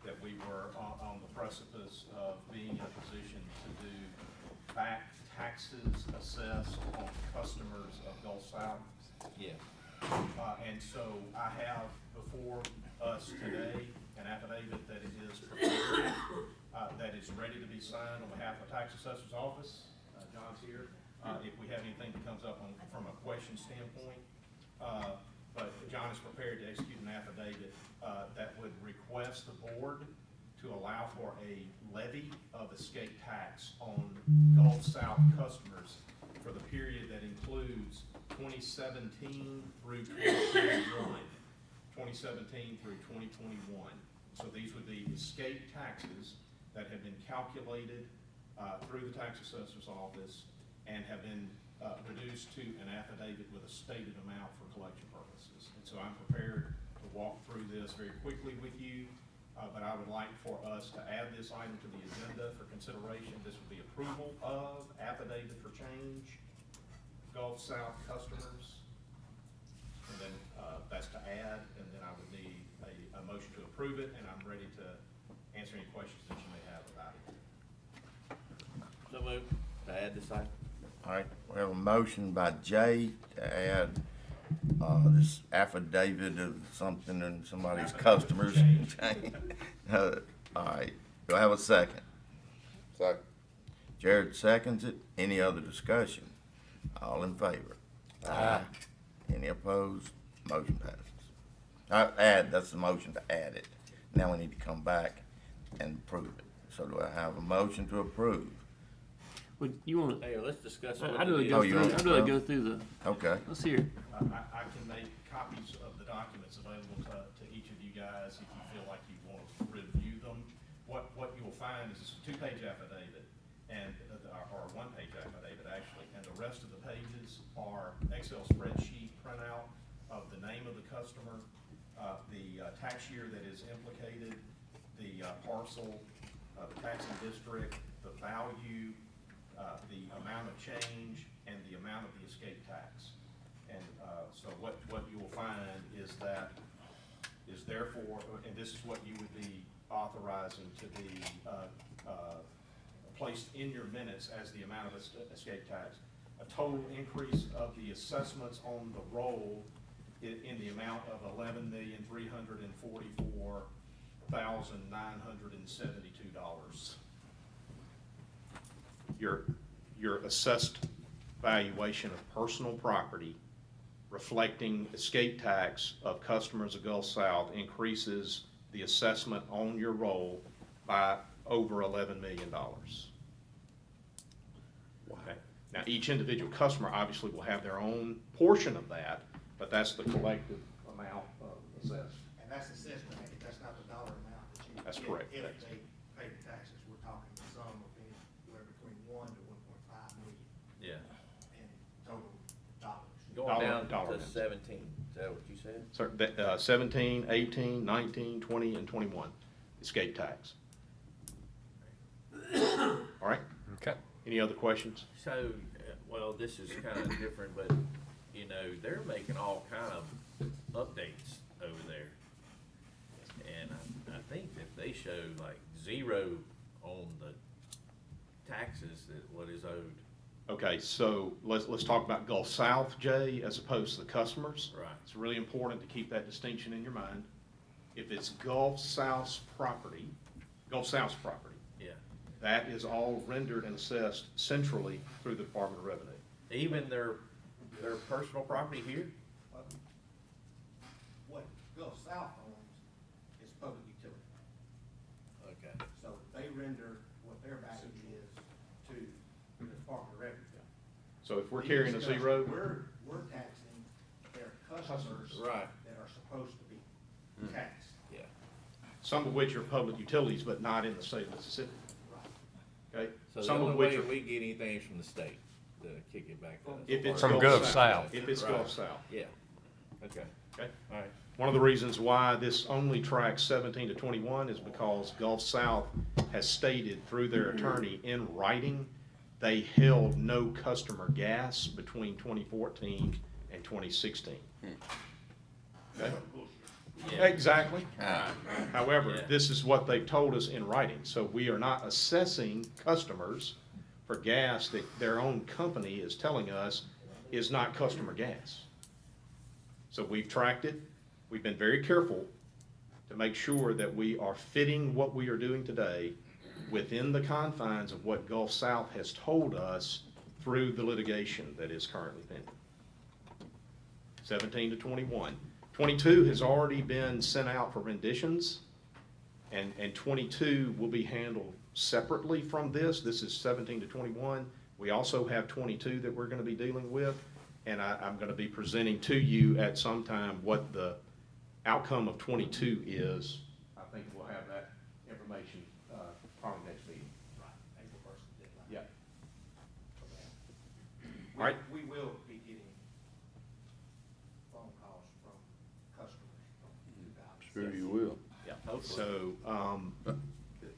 that we were on the precipice of being in a position to do back taxes assessed on customers of Gulf South. Yeah. And so I have before us today an affidavit that is prepared, that is ready to be signed on behalf of the Tax Assessor's Office. John's here, if we have anything that comes up from a question standpoint. But John is prepared to execute an affidavit that would request the board to allow for a levy of escape tax on Gulf South customers for the period that includes 2017 through 2021. 2017 through 2021. So these would be escape taxes that have been calculated through the tax assessor's office and have been reduced to an affidavit with a stated amount for collection purposes. And so I'm prepared to walk through this very quickly with you, but I would like for us to add this item to the agenda for consideration. This would be approval of affidavit for change, Gulf South customers, and then that's to add, and then I would need a motion to approve it, and I'm ready to answer any questions that you may have about it. So moved. To add this item? All right, we have a motion by Jay to add this affidavit of something and somebody's customers. All right, do I have a second? Second. Jared seconds it. Any other discussion? All in favor? Aye. Any opposed? Motion passes. That's the motion to add it. Now we need to come back and approve it. So do I have a motion to approve? Well, you wanna, Hey, let's discuss. I'd what really it go is. you through, want I'd to really go? go through the, Okay. let's hear. I can make copies of the documents available to each of you guys if you feel like you want to review them. What you will find is a two-page affidavit and, or a one-page affidavit actually, and the rest of the pages are Excel spreadsheet printout of the name of the customer, the tax year that is implicated, the parcel, the taxing district, the value, the amount of change, and the amount of the escape tax. And so what you will find is that is therefore, and this is what you would be authorizing to be placed in your minutes as the amount of escape tax. A total increase of the assessments on the roll in the amount of $11,344,972. Your assessed valuation of personal property reflecting escape tax of customers of Gulf South increases the assessment on your roll by over $11 million. Okay. Now, each individual customer obviously will have their own portion of that, but that's the collective amount assessed. And that's assessed, that's not the dollar amount that you. That's correct. If they pay the taxes, we're talking the sum of anywhere between 1 to 1.5 million Yeah. in total dollars. Going down Dollar to amounts. 17, is that what you said? So, 17, 18, 19, 20, and 21, escape tax. All right, Okay. any other questions? So, well, this is kind of different, but, you know, they're making all kind of updates over there. And I think that they show like 0 on the taxes that what is owed. Okay, so let's talk about Gulf South, Jay, as opposed to the customers. Right. It's really important to keep that distinction in your mind. If it's Gulf South's property, Yeah. that is all rendered and assessed centrally through the Department of Revenue. Even their personal property here? What Gulf South owns is public utility. Okay. So they render what their value is to the Department of Revenue. So if we're carrying a 0, We're taxing their customers. Right. That are supposed to be taxed. Yeah. some of which are public utilities, but not in the state of Mississippi. Okay? So the Some only of which way are, we get anything is from the state to kick it back to us. if it's From Gulf South. If it's Right. Gulf South. Yeah. Okay. Okay? All right. One of the reasons why this only tracks 17 to 21 is because Gulf South has stated through their attorney in writing, they held no customer gas between 2014 and 2016. Okay? Yeah. Exactly. Alright. However, Yeah. this is what they've told us in writing, so we are not assessing customers for gas that their own company is telling us is not customer gas. So we've tracked it, we've been very careful to make sure that we are fitting what we are doing today within the confines of what Gulf South has told us through the litigation that is currently pending. 17 to 21. 22 has already been sent out for renditions, and 22 will be handled separately from this. This is 17 to 21. We also have 22 that we're going to be dealing with, and I'm going to be presenting to you at some time what the outcome of 22 is. I think we'll have that information probably next meeting. Right, April 1st deadline. Yeah. We- All right. We will be getting phone calls from customers from Sure you will. Yeah,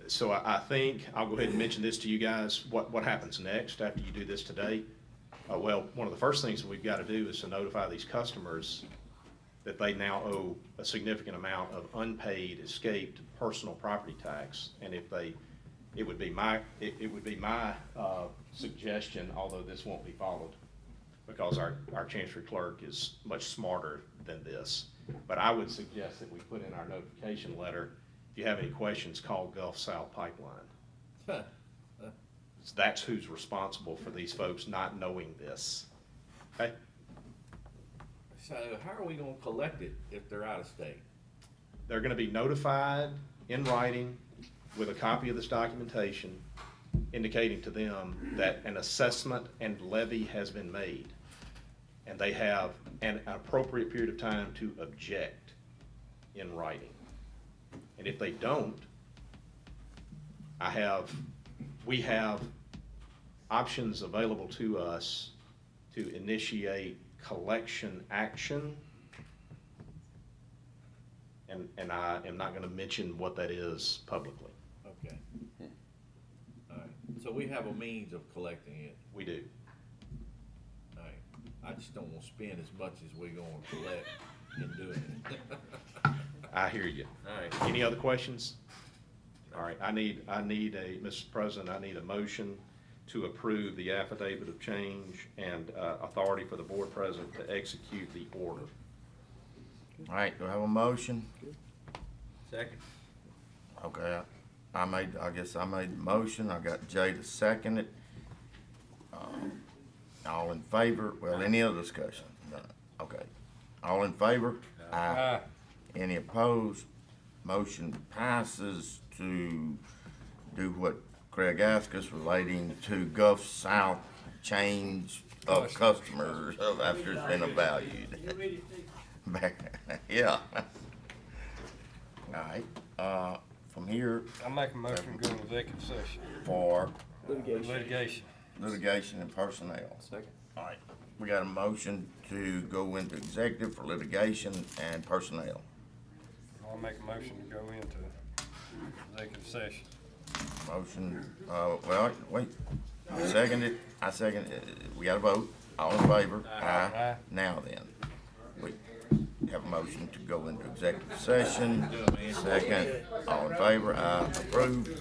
so I think, I'll go ahead and mention this to you guys, what happens next after you do this today? Well, one of the first things that we've got to do is to notify these customers that they now owe a significant amount of unpaid escaped personal property tax. And if they, it would be my suggestion, although this won't be followed, because our chancery clerk is much smarter than this. But I would suggest that we put in our notification letter, if you have any questions, call Gulf South Pipeline. That's who's responsible for these folks not knowing this. Okay? So how are we gonna collect it if they're out of state? They're gonna be notified in writing with a copy of this documentation indicating to them that an assessment and levy has been made. And they have an appropriate period of time to object in writing. And if they don't, we have options available to us to initiate collection action. And I am not gonna mention what that is publicly. Okay. All right, so we have a means of collecting it. We do. All right, I just don't wanna spend as much as we're gonna collect in doing it. I hear you. All right. Any other questions? All right, Mr. President, I need a motion to approve the affidavit of change and authority for the board president to execute the order. All right, do I have a motion? Second. Okay, I guess I made the motion, I got Jay to second it. All in favor, well, any other discussion? No. Okay, all in favor? Aye. Any opposed? Motion passes to do what Craig asked us relating to Gulf South change of customers after it's been evaluated. Yeah. All right, from here I make a motion to go into executive session. for Litigation. and personnel. Second. All right, we got a motion to go into executive for litigation and personnel. I'll make a motion to go into executive session. Motion, well, wait, I second it, we got a vote, all in favor? Aye. Now then, we have a motion to go into executive session, second, all in favor, aye, approved.